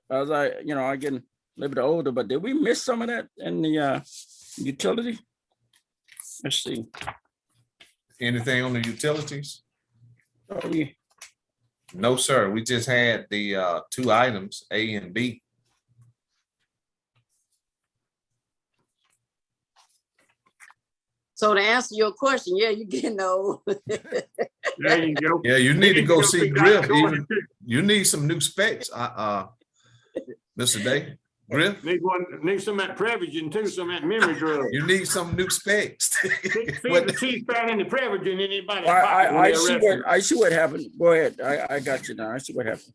As I getting a little bit older, but did we miss some of that in the utility? Let's see. Anything on the utilities? Oh, yeah. No, sir. We just had the 2 items, A and B. So to answer your question, yeah, you're getting old. There you go. Yeah, you need to go see Griff. Dr. Gordon, Even you need some new specs. Mr. Day, Griff, Need some of that Prevagen too, some of that memory drug. you need some new specs. Feed But- the teeth found in the Prevagen in anybody's I, pocket when I they're see arrested. what I see what happened. Go ahead. I got you now. I see what happened.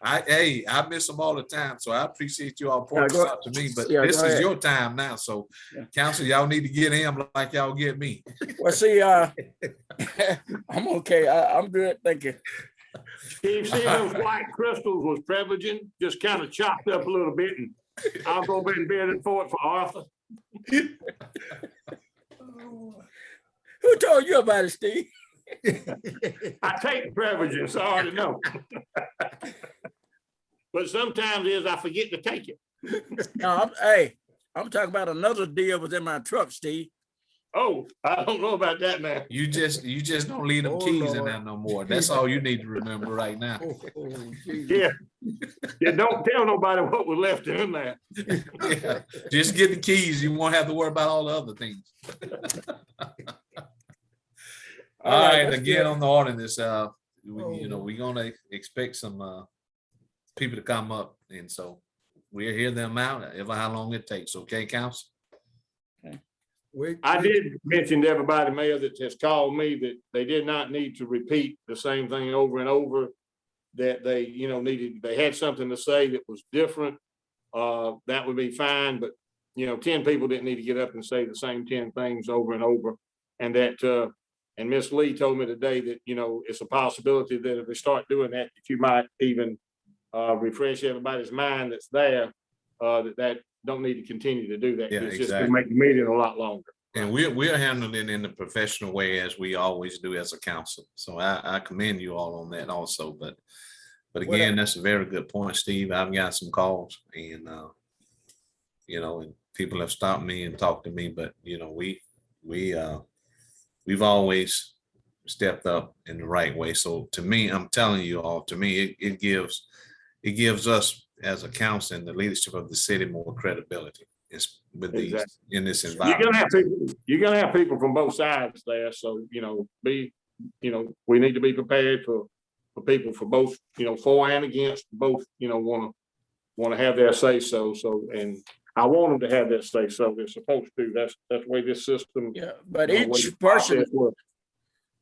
I miss them all the time, so I appreciate you all pointing go- this out to me, but yeah, this go is ahead. your time now, so Yeah. council, y'all need to get him like y'all get me. Well, see, I'm okay. I'm good. Thank you. Steve, see those white crystals was Prevagen, just kind of chopped up a little bit, and I'll go ahead and bid it for Arthur. Who told you about it, Steve? I take Prevagen, so I already know. But sometimes I forget to take it. No, I'm talking about another deal was in my truck, Steve. Oh, I don't know about that now. You just don't leave them Oh, keys in Lord. there no more. That's all you need to remember right now. Yeah. Yeah, don't tell nobody what was left in there. Yeah, just get the keys. You won't have to worry about all the other things. All right, that's again good. on the ordinance, we're gonna expect some people to come up, and so we'll hear them out, ever how long it takes, okay, council? I did mention to everybody, Mayor, that has called me that they did not need to repeat the same thing over and over. That they, they had something to say that was different. That would be fine, but 10 people didn't need to get up and say the same 10 things over and over. And that, and Miss Lee told me today that, it's a possibility that if they start doing that you might even refresh everybody's mind that's there, that don't need to continue to do that. Yeah, It's just exactly. to make the meeting a lot longer. And we're handling it in the professional way as we always do as a council. So I commend you all on that also, but again, that's a very good point, Steve. I've got some calls and, and people have stopped me and talked to me, but we've always stepped up in the right way. So to me, I'm telling you all, to me, it gives us as a council and the leadership of the city more credibility with these Exactly. in this You're environment. gonna have people from both sides there, so we need to be prepared for people for both, for and against, both, want to have their say so. And I want them to have that say so. They're supposed to. That's the way this system. Yeah, but the way each the person, process works.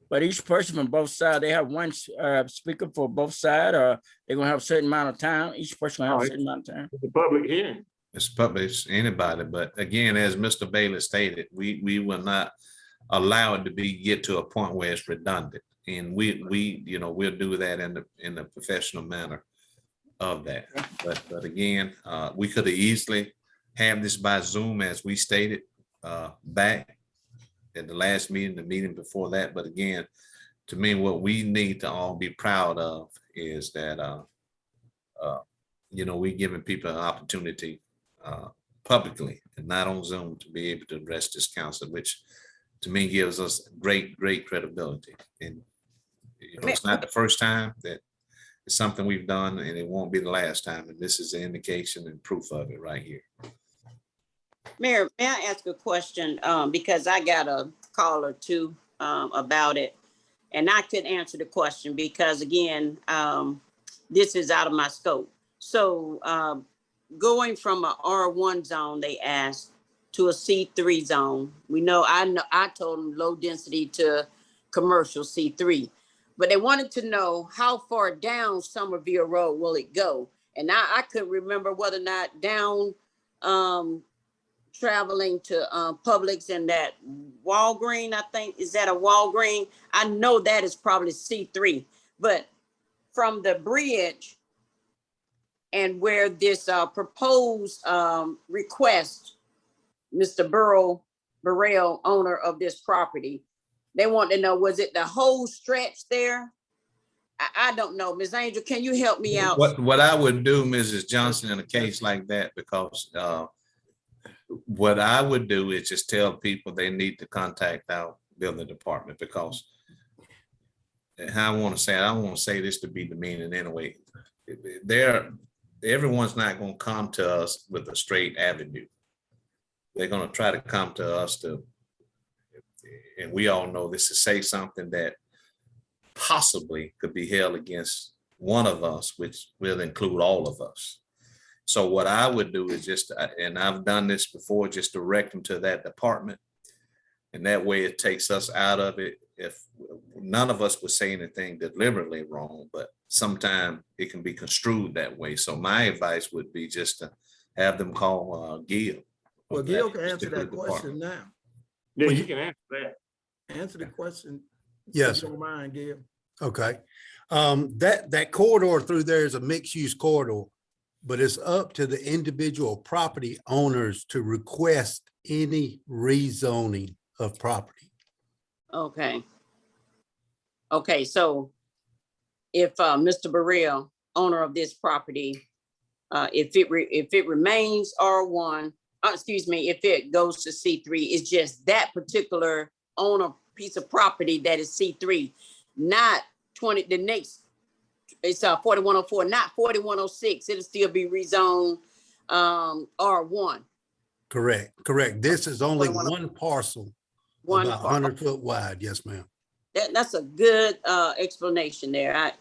but each person from both sides, they have one speaker for both sides, or they're gonna have a certain amount of time. Each person will have a certain amount of time. It's a public hearing. It's public, it's anybody, but again, as Mr. Bailey stated, we will not allow it to get to a point where it's redundant. And we'll do that in the professional manner of that. But again, we could have easily have this by Zoom as we stated back at the last meeting, the meeting before that. But again, to me, what we need to all be proud of is that we're giving people an opportunity publicly and not on Zoom to be able to address this council, which to me gives us great credibility. And it's not the first time that it's something we've done, and it won't be the last time. And this is an indication and proof of it right here. Mayor, may I ask a question? Because I got a call or two about it, and I couldn't answer the question because again, this is out of my scope. So going from a R1 zone, they asked, to a C3 zone. I told them low density to commercial C3, but they wanted to know how far down Somerville Road will it go? And I couldn't remember whether or not down traveling to Publix and that Walgreen, I think, is that a Walgreen? I know that is probably C3, but from the bridge and where this proposed request, Mr. Burrow Burrell, owner of this property. They want to know, was it the whole stretch there? I don't know. Ms. Angel, can you help me out? What I would do, Mrs. Johnson, in a case like that, because what I would do is just tell people they need to contact our building department, because how I want to say it, I don't want to say this to be demeaning anyway. Everyone's not going to come to us with a straight avenue. They're going to try to come to us and we all know this, to say something that possibly could be held against one of us, which will include all of us. So what I would do is just, and I've done this before, just direct them to that department. And that way it takes us out of it. If none of us would say anything deliberately wrong, but sometimes it can be construed that way. So my advice would be just to have them call Gil. Well, Gil can answer that question now. Yeah, you can answer that. Answer the question. Yes. If you don't mind, Gil. Okay. That corridor through there is a mixed use corridor, but it's up to the individual property owners to request any rezoning of property. Okay. Okay, so if Mr. Burrell, owner of this property, if it remains R1, excuse me, if it goes to C3, it's just that particular owner piece of property that is C3, not 20, the next, it's 4104, not 4106, it'll still be rezoned R1. Correct. This is only 4104. one parcel, One about 100 foot wide. Yes, ma'am. That's a good explanation there.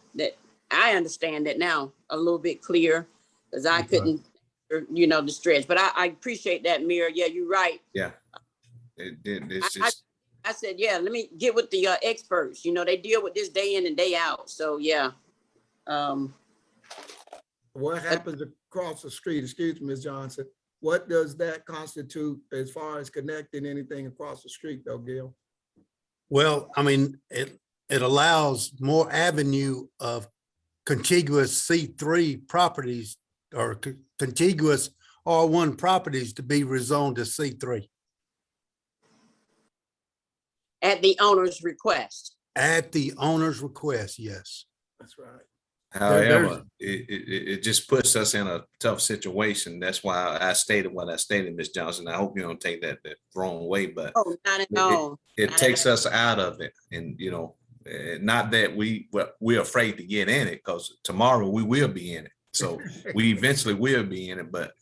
I understand that now a little bit clear, because I couldn't, the stretch, but I appreciate that, Mayor. Yeah, you're right. Yeah. It's just. I said, yeah, let me get with the experts. They deal with this day in and day out. So yeah. What happens across the street? Excuse me, Ms. Johnson. What does that constitute as far as connecting anything across the street though, Gil? Well, I mean, it allows more avenue of contiguous C3 properties or contiguous R1 properties to be rezoned to C3. At the owner's request. At the owner's request, yes. That's right. However, it just puts us in a tough situation. That's why I stated what I stated, Ms. Johnson. I hope you don't take that the wrong way, but Oh, not at all. it takes us out of it. And, not that we're afraid to get in it, because tomorrow we will be in it. So we eventually will be in it, but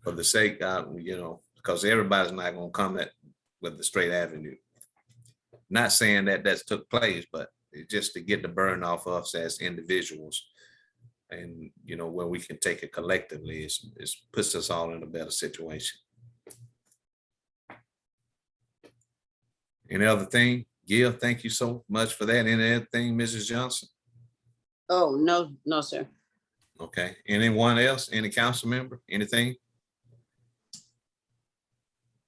for the sake of, because everybody's not going to come with the straight avenue. Not saying that that's took place, but just to get the burden off us as individuals, and where we can take it collectively, it puts us all in a better situation. Any other thing? Gil, thank you so much for that. Any other thing, Mrs. Johnson? Oh, no, sir. Okay. Anyone else? Any council member? Anything?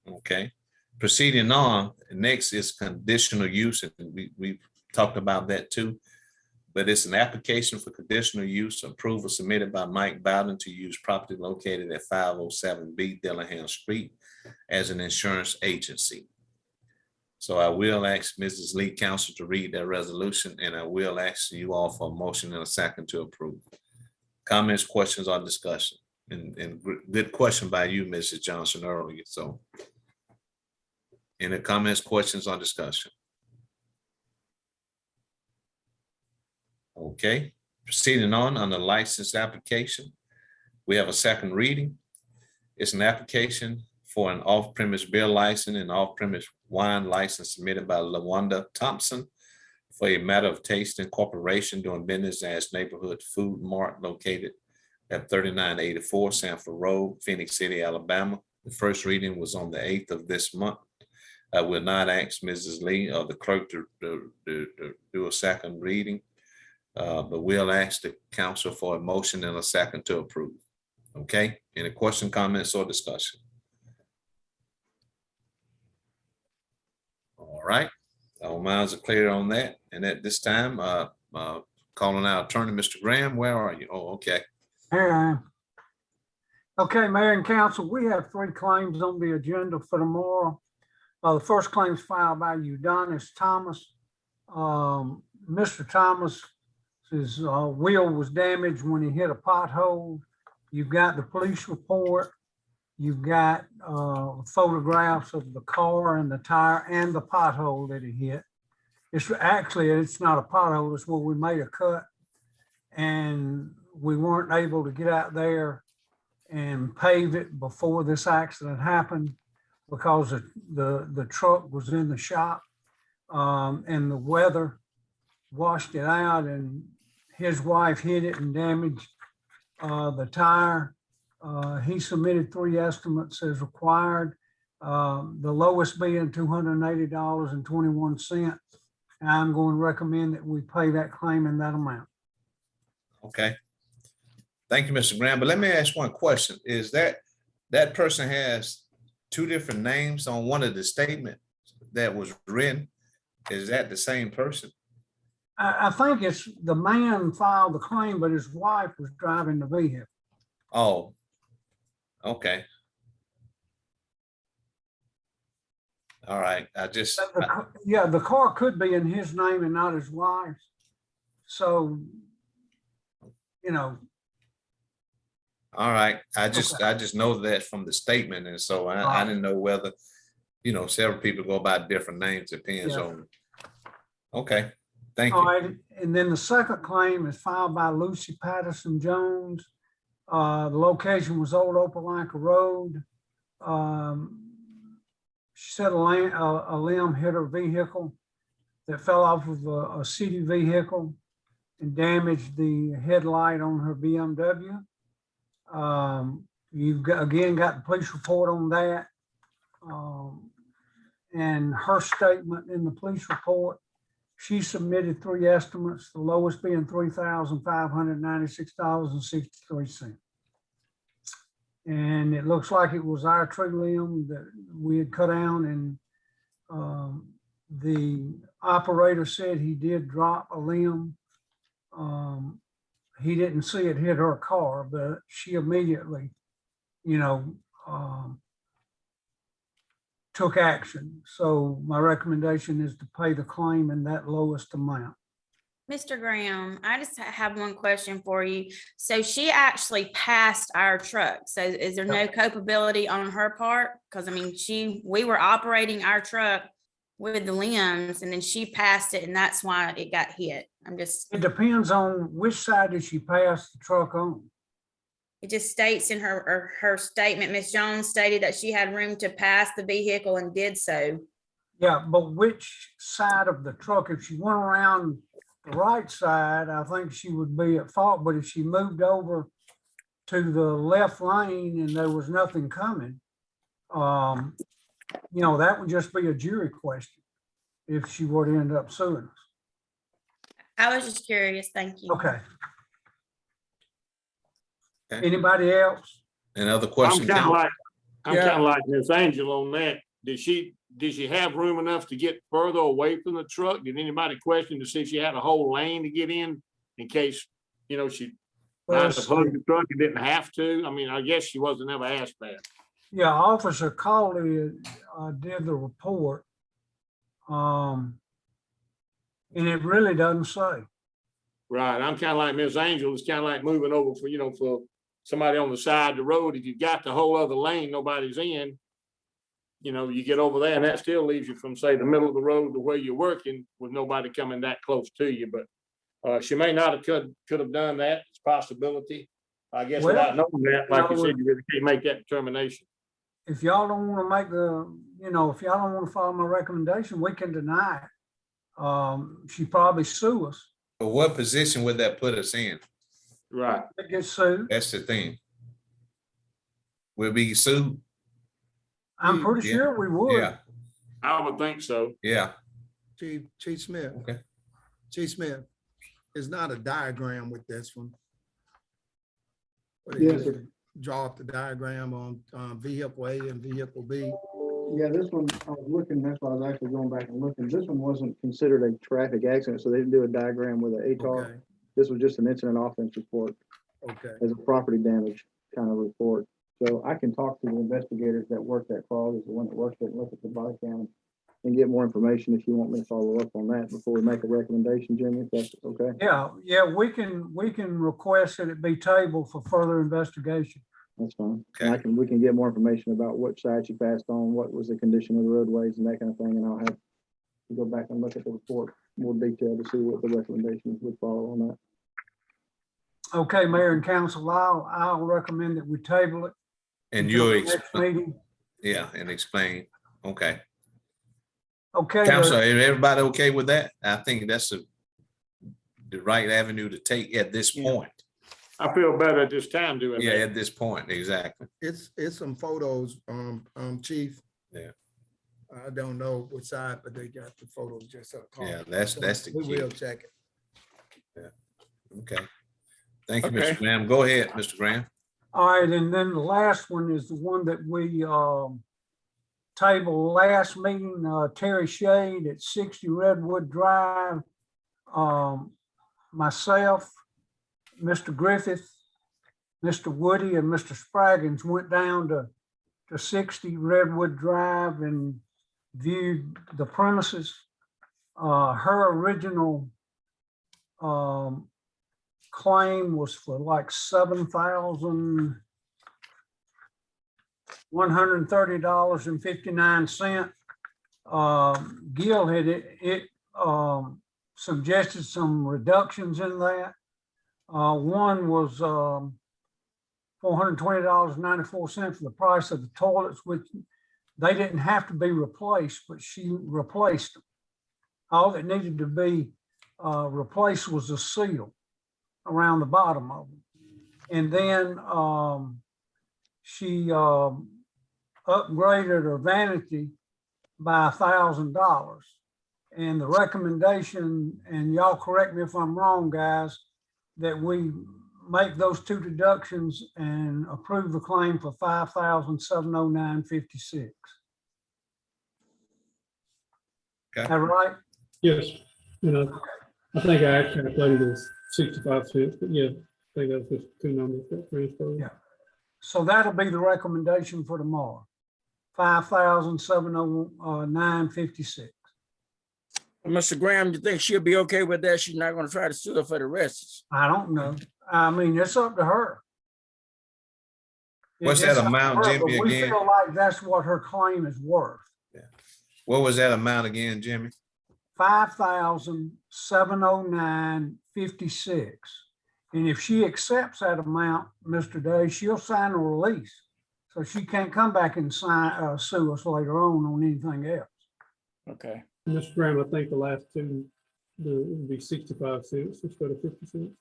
Okay. Proceeding on, next is conditional use, and we talked about that too. But it's an application for conditional use approval submitted by Mike Bowden to use property located at 507B Dillingham Street as an insurance agency. So I will ask Mrs. Lee Council to read that resolution, and I will ask you all for a motion and a second to approve. Comments, questions, or discussion? And good question by you, Mrs. Johnson, earlier. So any comments, questions, or discussion? Okay, proceeding on the license application. We have a second reading. It's an application for an off-premise beer license and off-premise wine license submitted by LaWanda Thompson for a Matter of Taste Incorporation doing business as Neighborhood Food Mart located at 3984 Sanford Road, Phenix City, Alabama. The first reading was on the 8th of this month. I will not ask Mrs. Lee or the clerk to do a second reading, but we'll ask the council for a motion and a second to approve. Okay, any question, comments, or discussion? All right, all minds are clear on that. And at this time, calling out attorney, Mr. Graham, where are you? Oh, okay. Here I am. Okay, Mayor and Council, we have 3 claims on the agenda for tomorrow. The first claim is filed by Udonis Thomas. Mr. Thomas, his wheel was damaged when he hit a pothole. You've got the police report. You've got photographs of the car and the tire and the pothole that he hit. It's not a pothole, it's where we made a cut and we weren't able to get out there and pave it before this accident happened because the truck was in the shop and the weather washed it out, and his wife hit it and damaged the tire. He submitted 3 estimates as required, the lowest being $280.21. And I'm going to recommend that we pay that claim in that amount. Okay. Thank you, Mr. Graham. But let me ask one question. Is that person has 2 different names on one of the statements that was written? Is that the same person? I think it's the man filed the claim, but his wife was driving the vehicle. Oh, okay. All right. Yeah, the car could be in his name and not his wife's. So, you know. All right. I just know that from the statement. And so I didn't know whether, several people go by different names, depends on. Okay. Thank you. All right. And then the second claim is filed by Lucy Patterson Jones. The location was Old Opelika Road. She said a limb hit her vehicle that fell off of a city vehicle and damaged the headlight on her BMW. You've got the police report on that. And her statement in the police report, she submitted 3 estimates, the lowest being $3,596.63. And it looks like it was our tree limb that we had cut down, and the operator said he did drop a limb. He didn't see it hit her car, but she immediately, took action. So my recommendation is to pay the claim in that lowest amount. Mr. Graham, I just have one question for you. So she actually passed our truck. So is there no culpability on her part? Because I mean, we were operating our truck with the limbs and then she passed it and that's why it got hit. It depends on which side did she pass the truck on. It just states in her statement, Ms. Jones stated that she had room to pass the vehicle and did so. Yeah, but which side of the truck? If she went around the right side, I think she would be at fault. But if she moved over to the left lane and there was nothing coming, that would just be a jury question if she were to end up suing us. I was just curious. Thank you. Okay. Anybody else? Any other questions? I'm kind of like Miss Angel on that. Did she have room enough to get further away from the truck? Did anybody question to see if she had a whole lane to get in case, she might have hugged the truck and didn't have to? I mean, I guess she wasn't ever asked that. Yeah, Officer Cawley did the report. And it really doesn't say. Right. I'm kind of like Miss Angel. It's kind of like moving over for somebody on the side of the road. If you've got the whole other lane, nobody's in, you get over there and that still leaves you from, say, the middle of the road to where you're working with nobody coming that close to you. But she may not have could have done that. It's a possibility. I guess without knowing that, like you said, you really can't make that determination. If y'all don't want to make if y'all don't want to follow my recommendation, we can deny it. She probably sue us. But what position would that put us in? Right. It gets sued. That's the thing. We'll be sued. I'm pretty sure we would. Yeah. I would think so. Yeah. Chief Smith. Okay. Chief Smith, it's not a diagram with this one. Yes, sir. Draw up the diagram on vehicle A and vehicle B. Yeah, this one, I was looking, that's why I was actually going back and looking. This one wasn't considered a traffic accident, so they didn't do a diagram with an ATAR. Okay. This was just an incident offense report Okay. as a property damage kind of report. So I can talk to the investigators that work that crawl, is the one that works it, and look at the body cam and get more information if you want me to follow up on that before we make a recommendation, Jimmy, if that's okay. Yeah, we can request that it be tabled for further investigation. That's fine. Okay. We can get more information about which side you passed on, what was the condition of the roadways and that kind of thing, and I'll have to go back and look at the report more detailed to see what the recommendations would follow on that. Okay, Mayor and Council, I'll recommend that we table it. And until you're, the next meeting. yeah, and explain. Okay. Okay. Council, is everybody okay with that? I think that's the right avenue to take at this point. I feel better at this time doing Yeah, that. at this point, exactly. It's some photos, Chief. Yeah. I don't know what side, but they got the photos just up. Yeah, that's the We key. will check it. Okay. Thank you, Okay. Mr. Graham. Go ahead, Mr. Graham. All right, and then the last one is the one that we tabled last meeting, Terry Shade at 60 Redwood Drive. Myself, Mr. Griffith, Mr. Woody, and Mr. Spraggins went down to 60 Redwood Drive and viewed the premises. Her original claim was for like $7,130.59. Gil had suggested some reductions in that. One was $420.94 for the price of the toilets, which they didn't have to be replaced, but she replaced them. All that needed to be replaced was a seal around the bottom of them. And then she upgraded her vanity by $1,000. And the recommendation, and y'all correct me if I'm wrong, guys, that we make those two deductions and approve the claim for $5,709.56. Okay. That right? Yes, I think I actually calculated it as 65 cents, but yeah, I think that's just two numbers that transfer. Yeah. So that'll be the recommendation for tomorrow. $5,709.56. Mr. Graham, you think she'll be okay with that? She's not gonna try to sue her for the rest? I don't know. I mean, it's up to her. What's It's that up to amount, her, Jimmy, but we again? feel like that's what her claim is worth. What was that amount again, Jimmy? $5,709.56. And if she accepts that amount, Mr. Day, she'll sign a release. So she can't come back and sue us later on anything else. Okay. Mr. Graham, I think the last two, would be 65 cents instead of 50 cents.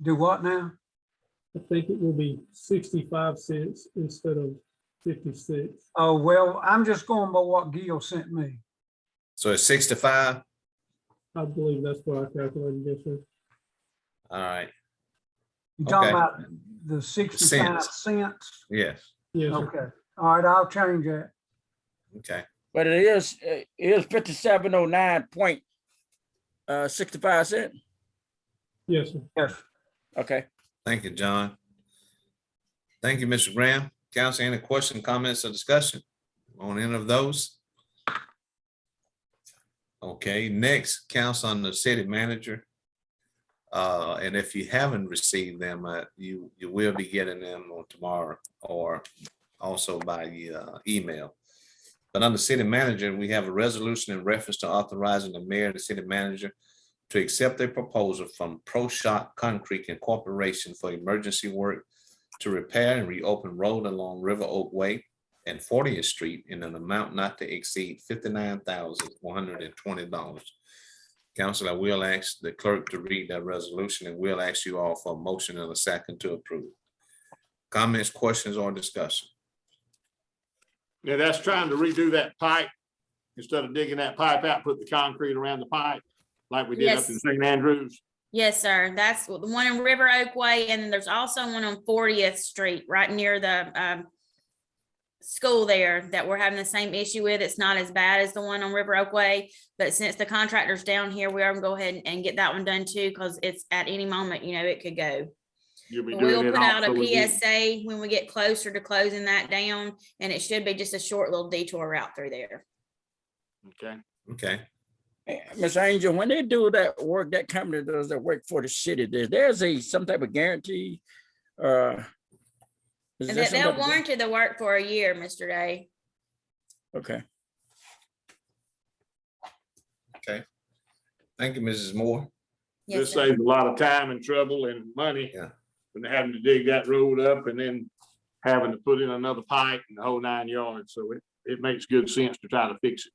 Do what now? I think it will be 65 cents instead of 56. Oh, well, I'm just going by what Gil sent me. So it's 65? I believe that's what I calculated, yes, sir. All right. You talking Okay. about the 65 cents? Yes. Yes, sir. Okay. All right, I'll change that. Okay. But it is 5709.65 cents. Yes, sir. Yes. Okay. Thank you, John. Thank you, Mr. Graham. Council, any questions, comments, or discussion on any of those? Okay, next, council on the city manager. And if you haven't received them, you will be getting them on tomorrow or also by email. But on the city manager, we have a resolution in reference to authorizing the mayor and the city manager to accept a proposal from Pro Shot Concrete Incorporation for emergency work to repair and reopen road along River Oak Way and 40th Street in an amount not to exceed $59,120. Council, I will ask the clerk to read that resolution and we'll ask you all for a motion and a second to approve. Comments, questions, or discussion? Yeah, that's trying to redo that pipe. Instead of digging that pipe out, put the concrete around the pipe like we did up Yes. in St. Andrews. Yes, sir. That's the one in River Oak Way, and then there's also one on 40th Street, right near the school there that we're having the same issue with. It's not as bad as the one on River Oak Way, but since the contractor's down here, we are gonna go ahead and get that one done too, because it's at any moment, it could go. You'll be But doing we'll it put out a also again. PSA when we get closer to closing that down, and it should be just a short little detour route through there. Okay. Okay. Ms. Angel, when they do that work, that company does that work for the city, there's some type of guarantee? Is And there that some they'll type of- warranty the work for a year, Mr. Day. Okay. Thank you, Mrs. Moore. Yes, This sir. saves a lot of time and trouble and money. Yeah. When they're having to dig that road up and then having to put in another pipe and the whole 9 yards. So it makes good sense to try to fix it.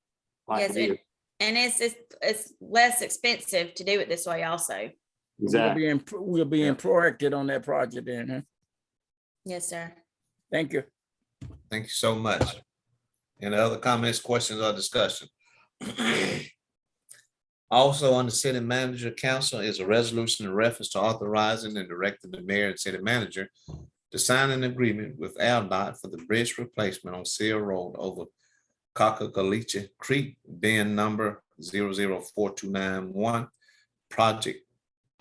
Like Yes, it is. and it's less expensive to do it this way also. Exactly. We'll be proactive on that project then, huh? Yes, sir. Thank you. Thank you so much. Any other comments, questions, or discussion? Also, on the city manager council is a resolution in reference to authorizing and directing the mayor and city manager to sign an agreement with AlDOT for the bridge replacement on Seal Road over Cockagaliche Creek, bin number 004291, project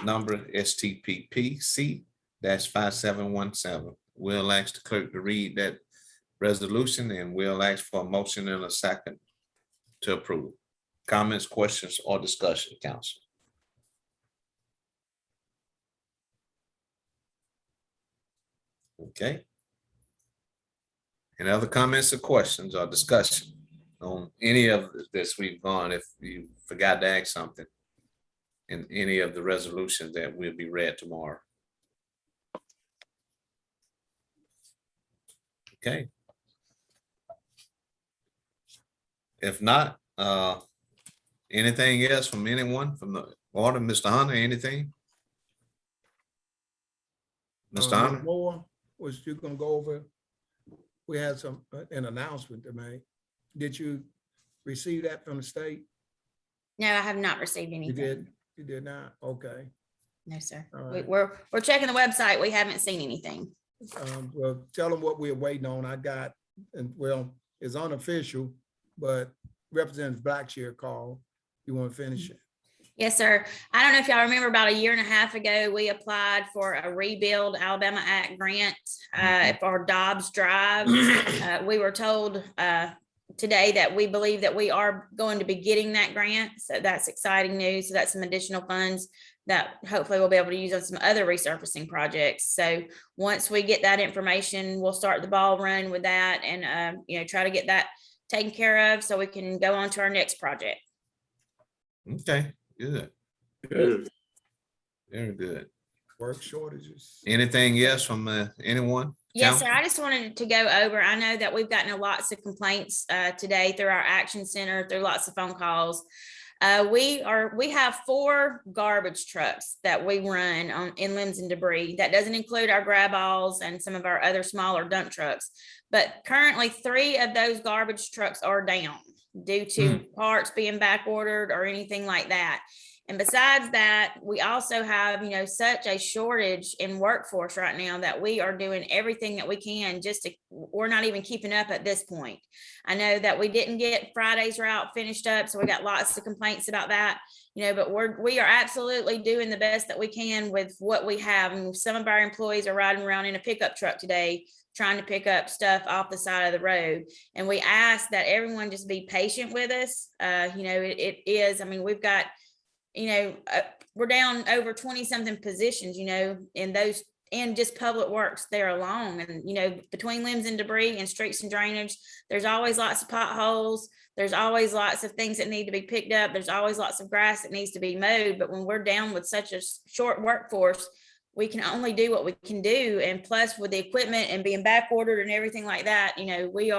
number STPPC-5717. We'll ask the clerk to read that resolution, and we'll ask for a motion in a second to approve. Comments, questions, or discussion, council? Okay. Any other comments or questions or discussion on any of this we've gone? If you forgot to ask something in any of the resolutions that will be read tomorrow. Okay. If not, anything else from anyone from the order, Mr. Hunter, anything? Mr. Hunter? Moore, was you gonna go over? We had an announcement to make. Did you receive that from the state? No, I have not received You anything. did? You did not? Okay. No, sir. All right. We're checking the website. We haven't seen anything. Well, tell them what we're waiting on. I got, and well, it's unofficial, but Representative Blackshear called. You want to finish it? Yes, sir. I don't know if y'all remember about a year and a half ago, we applied for a Rebuild Alabama Act grant for Dobbs Drive. We were told today that we believe that we are going to be getting that grant. So that's exciting news. So that's some additional funds that hopefully we'll be able to use on some other resurfacing projects. So once we get that information, we'll start the ball running with that and, try to get that taken care of so we can go on to our next project. Okay, good. Good. Very good. Work shortages. Anything else from anyone? Yes, Council? sir. I just wanted to go over, I know that we've gotten lots of complaints today through our action center, through lots of phone calls. We have 4 garbage trucks that we run in limbs and debris. That doesn't include our grab alls and some of our other smaller dump trucks. But currently 3 of those garbage trucks are down due to parts being back ordered or anything like that. And besides that, we also have, such a shortage in workforce right now that we are doing everything that we can we're not even keeping up at this point. I know that we didn't get Friday's route finished up, so we got lots of complaints about that, but we are absolutely doing the best that we can with what we have. And some of our employees are riding around in a pickup truck today, trying to pick up stuff off the side of the road. And we ask that everyone just be patient with us. It is, we've got, we're down over 20 something positions, in just public works there alone. And, between limbs and debris and streets and drainage, there's always lots of potholes. There's always lots of things that need to be picked up. There's always lots of grass that needs to be mowed. But when we're down with such a short workforce, we can only do what we can do. And plus with the equipment and being back ordered and everything like that, we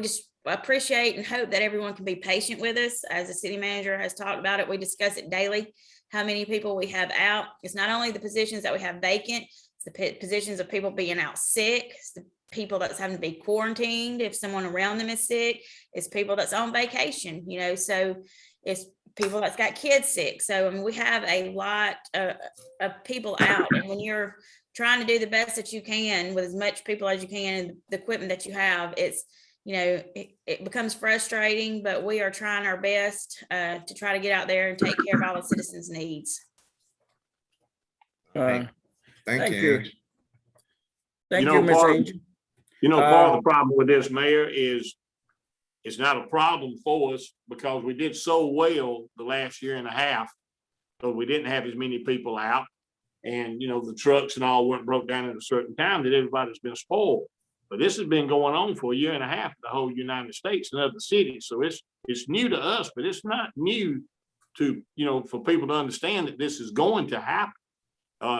just appreciate and hope that everyone can be patient with us. As the city manager has talked about it, we discuss it daily, how many people we have out. It's not only the positions that we have vacant, it's the positions of people being out sick, it's the people that's having to be quarantined if someone around them is sick, it's people that's on vacation, so it's people that's got kids sick. So we have a lot of people out, and when you're trying to do the best that you can with as much people as you can and the equipment that you have, it's it becomes frustrating, but we are trying our best to try to get out there and take care of all the citizens' needs. Thank Thank you. you. Ange. Thank You you, know, Ms. part of- Angel. Part of the problem with this, Mayor, is it's not a problem for us because we did so well the last year and a half. So we didn't have as many people out. And, the trucks and all weren't broke down at a certain time that everybody's been spoiled. But this has been going on for a year and a half, the whole United States and other cities. So it's new to us, but it's not new to, for people to understand that this is going to happen.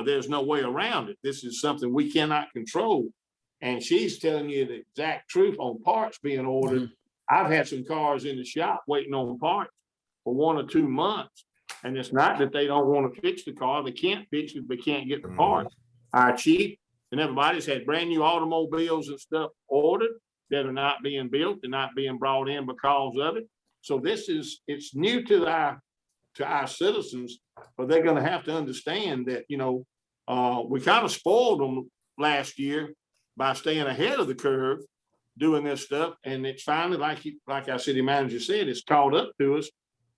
There's no way around it. This is something we cannot control. And she's telling you the exact truth on parts being ordered. I've had some cars in the shop waiting on parts for 1 or 2 months. And it's not that they don't want to fix the car. They can't fix it, they can't get the parts. Our chief and everybody's had brand new automobiles and stuff ordered that are not being built. They're not being brought in because of it. So it's new to our citizens, but they're going to have to understand that, we kind of spoiled them last year by staying ahead of the curve doing this stuff. And it's finally, like our city manager said, it's caught up to us.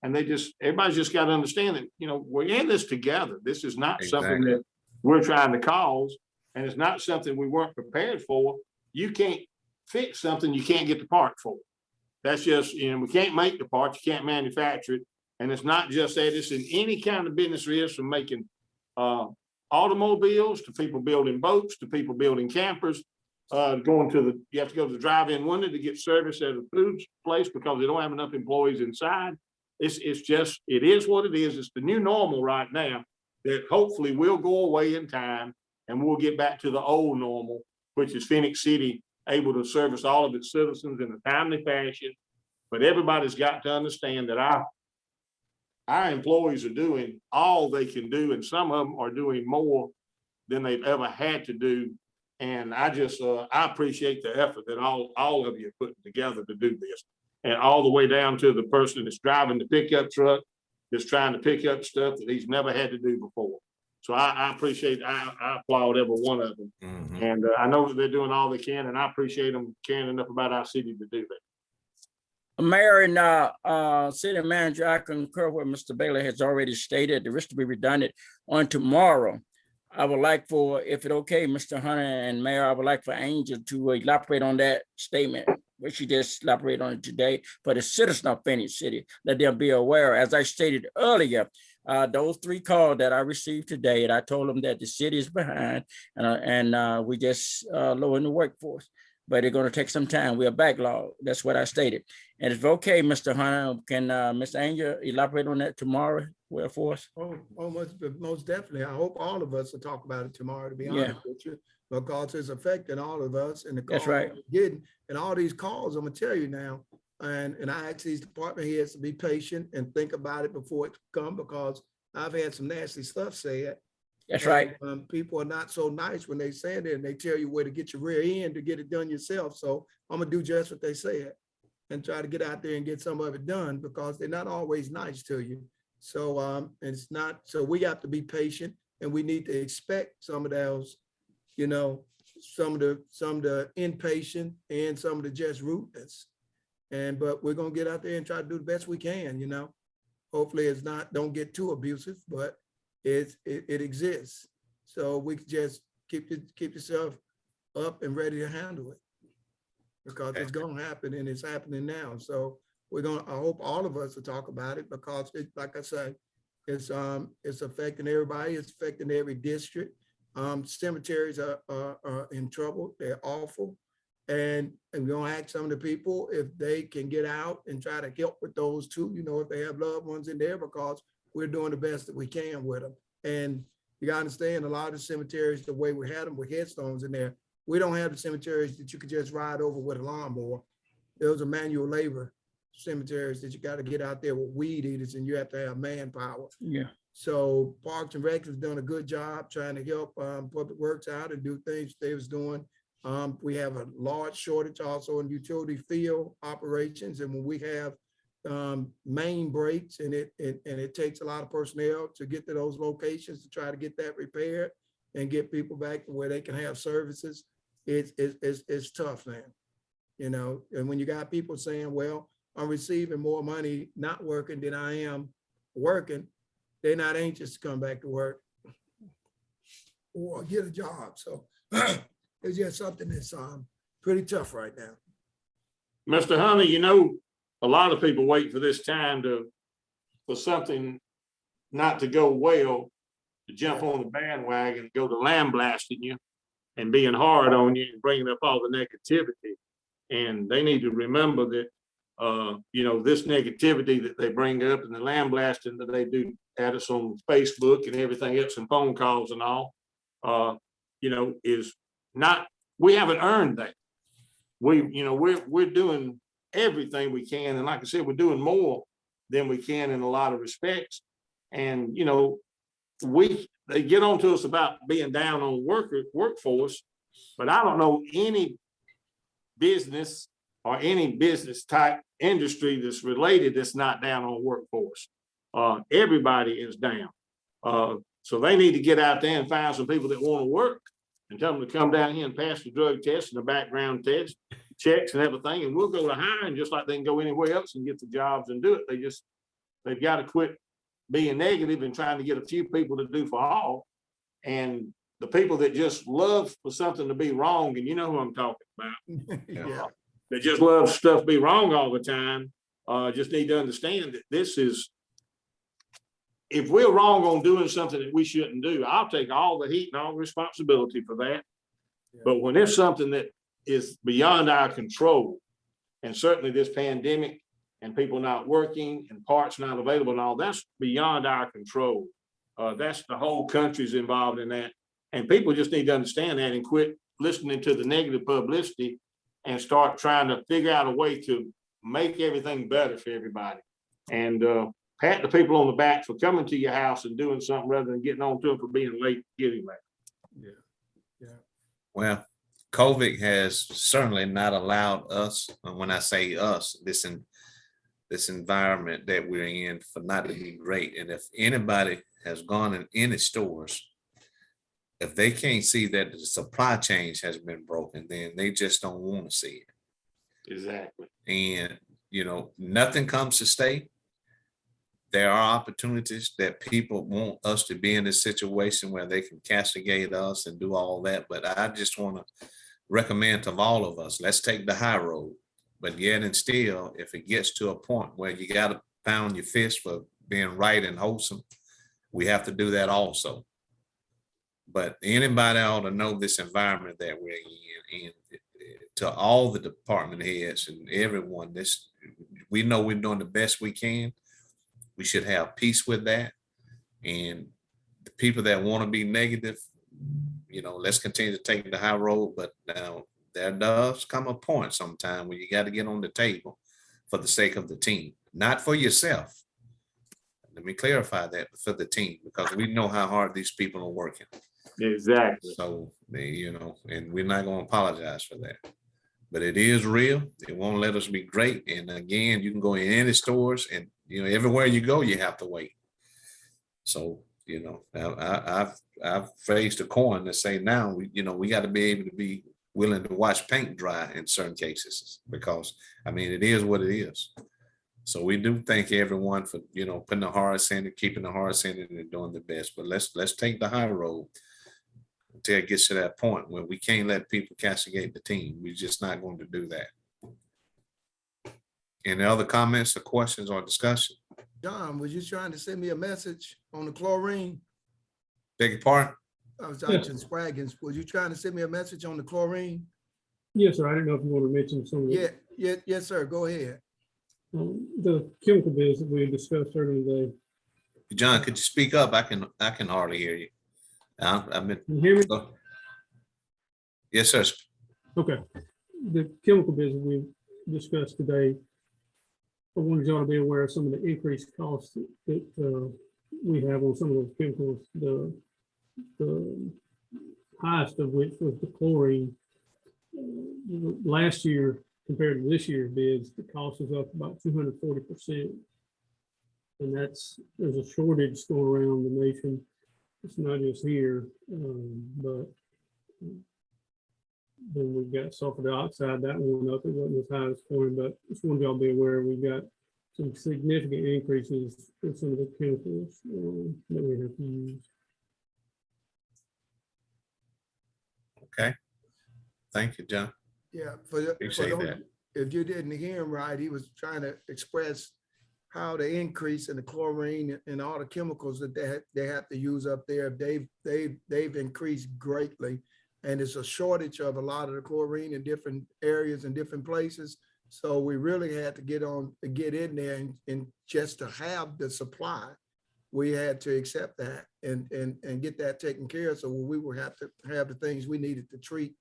And everybody's just got to understand that, we're in this together. This is not something that we're trying to cause. And it's not something we weren't prepared for. You can't fix something you can't get the part for. That's just, we can't make the part, you can't manufacture it. And it's not just that, it's in any kind of business there is, from making automobiles to people building boats to people building campers. You have to go to the drive-in window to get service at a food place because they don't have enough employees inside. It is what it is. It's the new normal right now that hopefully will go away in time and we'll get back to the old normal, which is Phenix City able to service all of its citizens in a timely fashion. But everybody's got to understand that our employees are doing all they can do, and some of them are doing more than they've ever had to do. And I appreciate the effort that all of you are putting together to do this. And all the way down to the person that's driving the pickup truck, that's trying to pick up stuff that he's never had to do before. So I appreciate, I applaud every one of them. And I know that they're doing all they can, and I appreciate them caring enough about our city to do that. Mayor and city manager, I concur with Mr. Bailey has already stated. The rest to be redundant on tomorrow. I would like for, if it's okay, Mr. Hunter and Mayor, I would like for Angel to elaborate on that statement, which she just elaborated on it today, for the citizens of Phoenix City, let them be aware. As I stated earlier, those 3 calls that I received today, and I told them that the city is behind and we just lowering the workforce. But it's going to take some time. We are backlogged. That's what I stated. And if okay, Mr. Hunter, can Ms. Angel elaborate on that tomorrow for us? Most definitely. I hope all of us will talk about it tomorrow, to be honest with you, because it's affecting all of us and the calls That's right. we're getting. And all these calls, I'm gonna tell you now, and I ask these department heads to be patient and think about it before it comes, because I've had some nasty stuff said. That's right. People are not so nice when they say it and they tell you where to get your rear end to get it done yourself. So I'm gonna do just what they said and try to get out there and get some of it done, because they're not always nice to you. So it's not, so we have to be patient, and we need to expect some of those, some of the impatient and some of the just rudeness. But we're gonna get out there and try to do the best we can, Hopefully it's not, don't get too abusive, but it exists. So we can just keep yourself up and ready to handle it, because it's gonna happen and it's happening now. So I hope all of us will talk about it, because like I said, it's affecting everybody. It's affecting every district. Cemeteries are in trouble. They're awful. And we're gonna ask some of the people if they can get out and try to help with those too, if they have loved ones in there, because we're doing the best that we can with them. And you gotta understand, a lot of the cemeteries, the way we had them with headstones in there, we don't have the cemeteries that you could just ride over with a lawnmower. Those are manual labor cemeteries that you got to get out there with weed eaters, and you have to have manpower. Yeah. So Parks and Rec has done a good job trying to help Public Works out and do things they was doing. We have a large shortage also in utility field operations, and when we have main breaks and it takes a lot of personnel to get to those locations to try to get that repaired and get people back to where they can have services, it's tough now, and when you got people saying, well, I'm receiving more money not working than I am working, they're not anxious to come back to work. or get a job. So it's just something that's pretty tough right now. Mr. Hunter, you know, a lot of people wait for this time for something not to go well, to jump on the bandwagon, go to lambasting you and being hard on you and bringing up all the negativity. And they need to remember that, you know, this negativity that they bring up and the lambasting that they do at us on Facebook and everything else and phone calls and all, you know, is not, we haven't earned that. You know, we're doing everything we can. And like I said, we're doing more than we can in a lot of respects. And, you know, they get on to us about being down on workforce, but I don't know any business or any business type industry that's related that's not down on workforce. Everybody is down. So they need to get out there and find some people that want to work and tell them to come down here and pass the drug test and the background test, checks and everything, and we'll go to hiring just like they can go anywhere else and get the jobs and do it. They've got to quit being negative and trying to get a few people to do for all. And the people that just love for something to be wrong, and you know who I'm talking about. Yeah. That just love stuff to be wrong all the time, just need to understand that this is, if we're wrong on doing something that we shouldn't do, I'll take all the heat and all the responsibility for that. Yeah. But when it's something that is beyond our control, and certainly this pandemic and people not working and parts not available and all, that's beyond our control. That's the whole country's involved in that. And people just need to understand that and quit listening to the negative publicity and start trying to figure out a way to make everything better for everybody. And pat the people on the back for coming to your house and doing something rather than getting on to them for being late getting back. Yeah. Yeah. Well, COVID has certainly not allowed us, when I say us, this environment that we're in, for not to be great. And if anybody has gone in any stores, if they can't see that the supply chain has been broken, then they just don't want to see it. Exactly. And, you know, nothing comes to stay. There are opportunities that people want us to be in this situation where they can castigate us and do all that. But I just want to recommend to all of us, let's take the high road. But yet and still, if it gets to a point where you got to pound your fist for being right and wholesome, we have to do that also. But anybody ought to know this environment that we're in, and to all the department heads and everyone, we know we're doing the best we can. We should have peace with that. And the people that want to be negative, you know, let's continue to take the high road. But now there does come a point sometime where you got to get on the table for the sake of the team, not for yourself. Let me clarify that, for the team, because we know how hard these people are working. Exactly. So, you know, and we're not going to apologize for that. But it is real. It won't let us be great. And again, you can go in any stores and, you know, everywhere you go, you have to wait. So, you know, I've raised a coin to say now, we got to be able to be willing to watch paint dry in certain cases, because, I mean, it is what it is. So we do thank everyone for, you know, putting the hearts in and keeping the hearts in it and doing the best. But let's take the high road until it gets to that point where we can't let people castigate the team. We're just not going to do that. Any other comments or questions or discussion? John, was you trying to send me a message on the chlorine? Beg your pardon? I was Johnson Spraggins. Was you trying to send me a message on the chlorine? Yes, sir. I didn't know if you want to mention some of the, Yes, sir. Go ahead. the chemical bills that we discussed earlier today. John, could you speak up? I can hardly hear you. Can you hear me? Yes, sir. Okay. The chemical bills that we discussed today, I wanted y'all to be aware of some of the increased costs that we have on some of those chemicals. The highest of which was the chlorine. Last year compared to this year's bids, the cost is up about 240%. And there's a shortage going around the nation. It's not just here, but then we've got sulfur dioxide, that went up. It wasn't as high as chlorine, but just want y'all to be aware we've got some significant increases in some of the chemicals that we have to use. Okay. Thank you, John. Yeah, Appreciate those- that. if you didn't hear him right, he was trying to express how the increase in the chlorine and all the chemicals that they have to use up there, they've increased greatly. And it's a shortage of a lot of the chlorine in different areas and different places. So we really had to get in there and just to have the supply, we had to accept that and get that taken care of. So we would have to have the things we needed to treat.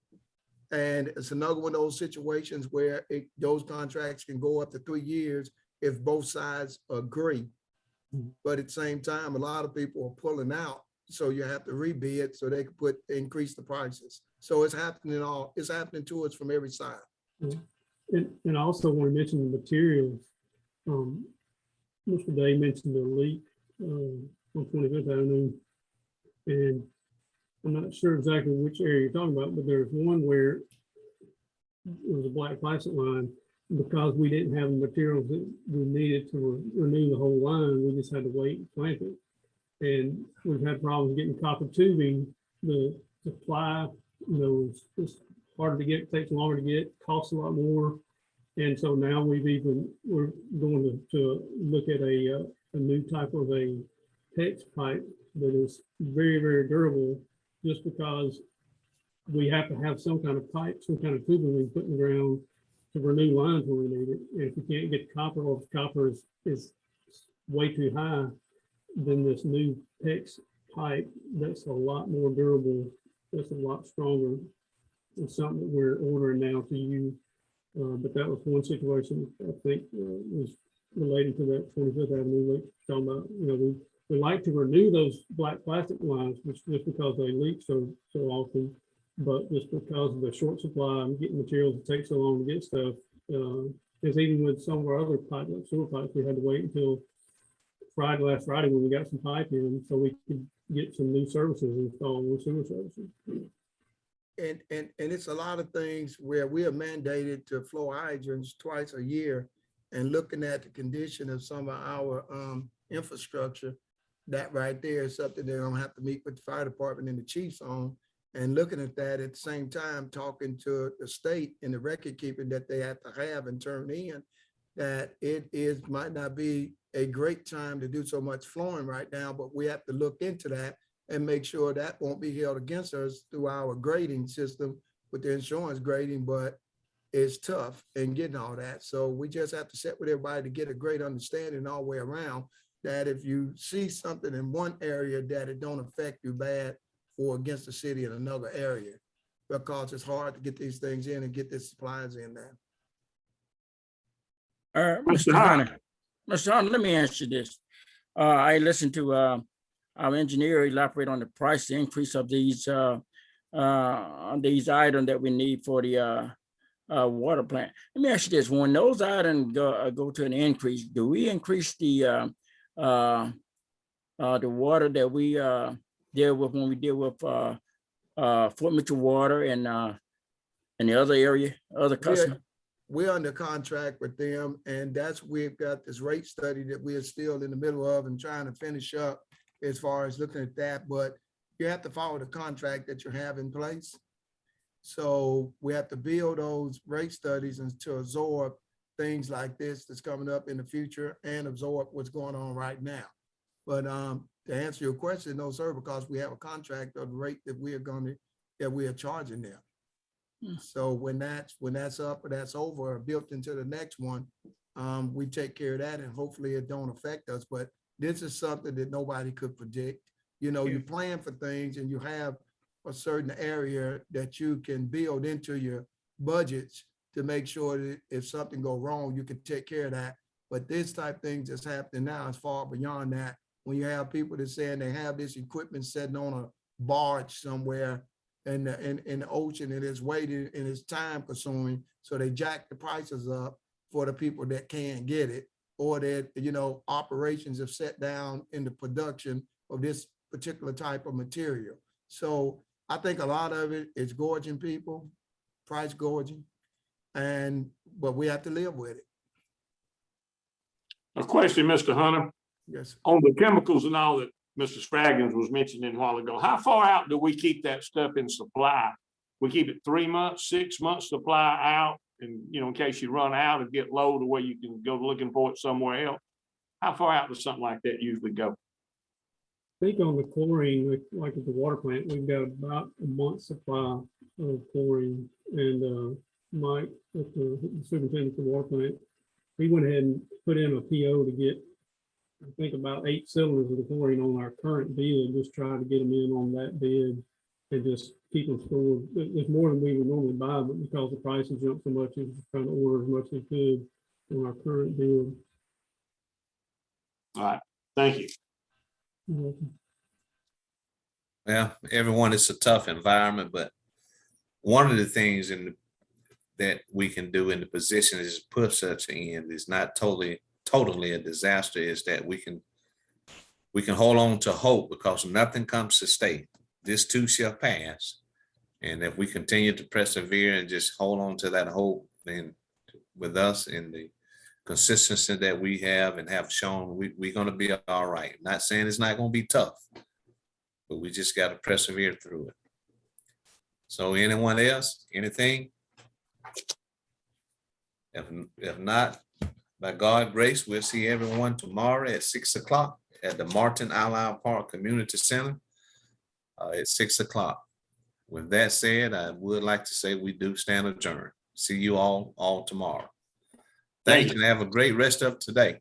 And it's another one of those situations where those contracts can go up to 3 years if both sides agree. But at the same time, a lot of people are pulling out. So you have to rebid so they can increase the prices. So it's happening to us from every side. And I also want to mention the materials. Mr. Day mentioned the leak on 25th Avenue. And I'm not sure exactly which area you're talking about, but there's one where it was a black plastic line. Because we didn't have the materials that we needed to renew the whole line, we just had to wait and plant it. And we've had problems getting copper tubing. The supply, it's harder to get, takes longer to get, costs a lot more. And so now we're going to look at a new type of a PEX pipe that is very, very durable, just because we have to have some kind of pipe, some kind of tubing we put in the ground to renew lines when we need it. And if you can't get copper, or if copper is way too high, then this new PEX pipe that's a lot more durable, that's a lot stronger, is something that we're ordering now to use. But that was one situation I think was related to that 25th Avenue leak. Talking about, we like to renew those black plastic lines, just because they leak so often. But just because of the short supply and getting materials, it takes so long to get stuff. Because even with some of our other pipes, like sewer pipes, we had to wait until last Friday when we got some pipe in, so we could get some new services installed, new sewer services. And it's a lot of things where we are mandated to flow hydrants twice a year, and looking at the condition of some of our infrastructure, that right there is something they're gonna have to meet with the fire department and the chiefs on. And looking at that at the same time, talking to the state and the record keeping that they have to have and turn in, that might not be a great time to do so much flooring right now, but we have to look into that and make sure that won't be held against us through our grading system with the insurance grading, but it's tough in getting all that. So we just have to sit with everybody to get a great understanding all the way around, that if you see something in one area, that it don't affect you bad or against the city in another area, because it's hard to get these things in and get the supplies in there. Mr. Hunter, let me ask you this. I listened to our engineer elaborate on the price increase of these items that we need for the water plant. Let me ask you this: when those items go to an increase, do we increase the water that we deal with when we deal with Fort Mitchell Water and the other customer? We're under contract with them, and we've got this rate study that we're still in the middle of and trying to finish up as far as looking at that, but you have to follow the contract that you have in place. So we have to build those rate studies and to absorb things like this that's coming up in the future and absorb what's going on right now. But to answer your question, no, sir, because we have a contract of the rate that we are charging them. So when that's up or that's over or built into the next one, we take care of that, and hopefully it don't affect us. But this is something that nobody could predict. You plan for things and you have a certain area that you can build into your budgets to make sure that if something go wrong, you can take care of that. But this type of thing that's happening now is far beyond that. When you have people that saying they have this equipment sitting on a barge somewhere in the ocean, and it's waiting and it's time consuming, so they jack the prices up for the people that can't get it, or that operations have set down in the production of this particular type of material. So I think a lot of it is gorging people, price gorging, but we have to live with it. A question, Mr. Hunter. Yes. On the chemicals and all that Mr. Spraggins was mentioning a while ago, how far out do we keep that stuff in supply we keep it 3 months, 6 months supply out, and, you know, in case you run out and get low to where you can go looking for it somewhere else. How far out does something like that usually go? I think on the chlorine, like at the water plant, we've got about a month's supply of chlorine. And Mike, at the superintendent of the water plant, he went ahead and put in a PO to get, I think, about 8 cylinders of the chlorine on our current bid, just trying to get them in on that bid and just keep them stored. It's more than we would normally buy, but because the prices jumped so much, he was just trying to order as much as he could on our current bid. All right, thank you. You're welcome. Well, everyone, it's a tough environment, but one of the things that we can do in the position is put such an end. It's not totally a disaster, is that we can hold on to hope, because nothing comes to stay. This too shall pass. And if we continue to persevere and just hold on to that hope, then with us and the consistency that we have and have shown, we're going to be all right. Not saying it's not going to be tough, but we just got to persevere through it. So anyone else, anything? If not, by God's grace, we'll see everyone tomorrow at 6 o'clock at the Martin Island Park Community Center at 6 o'clock. With that said, I would like to say we do stand adjourned. See you all tomorrow. Thank you, and have a great rest of today.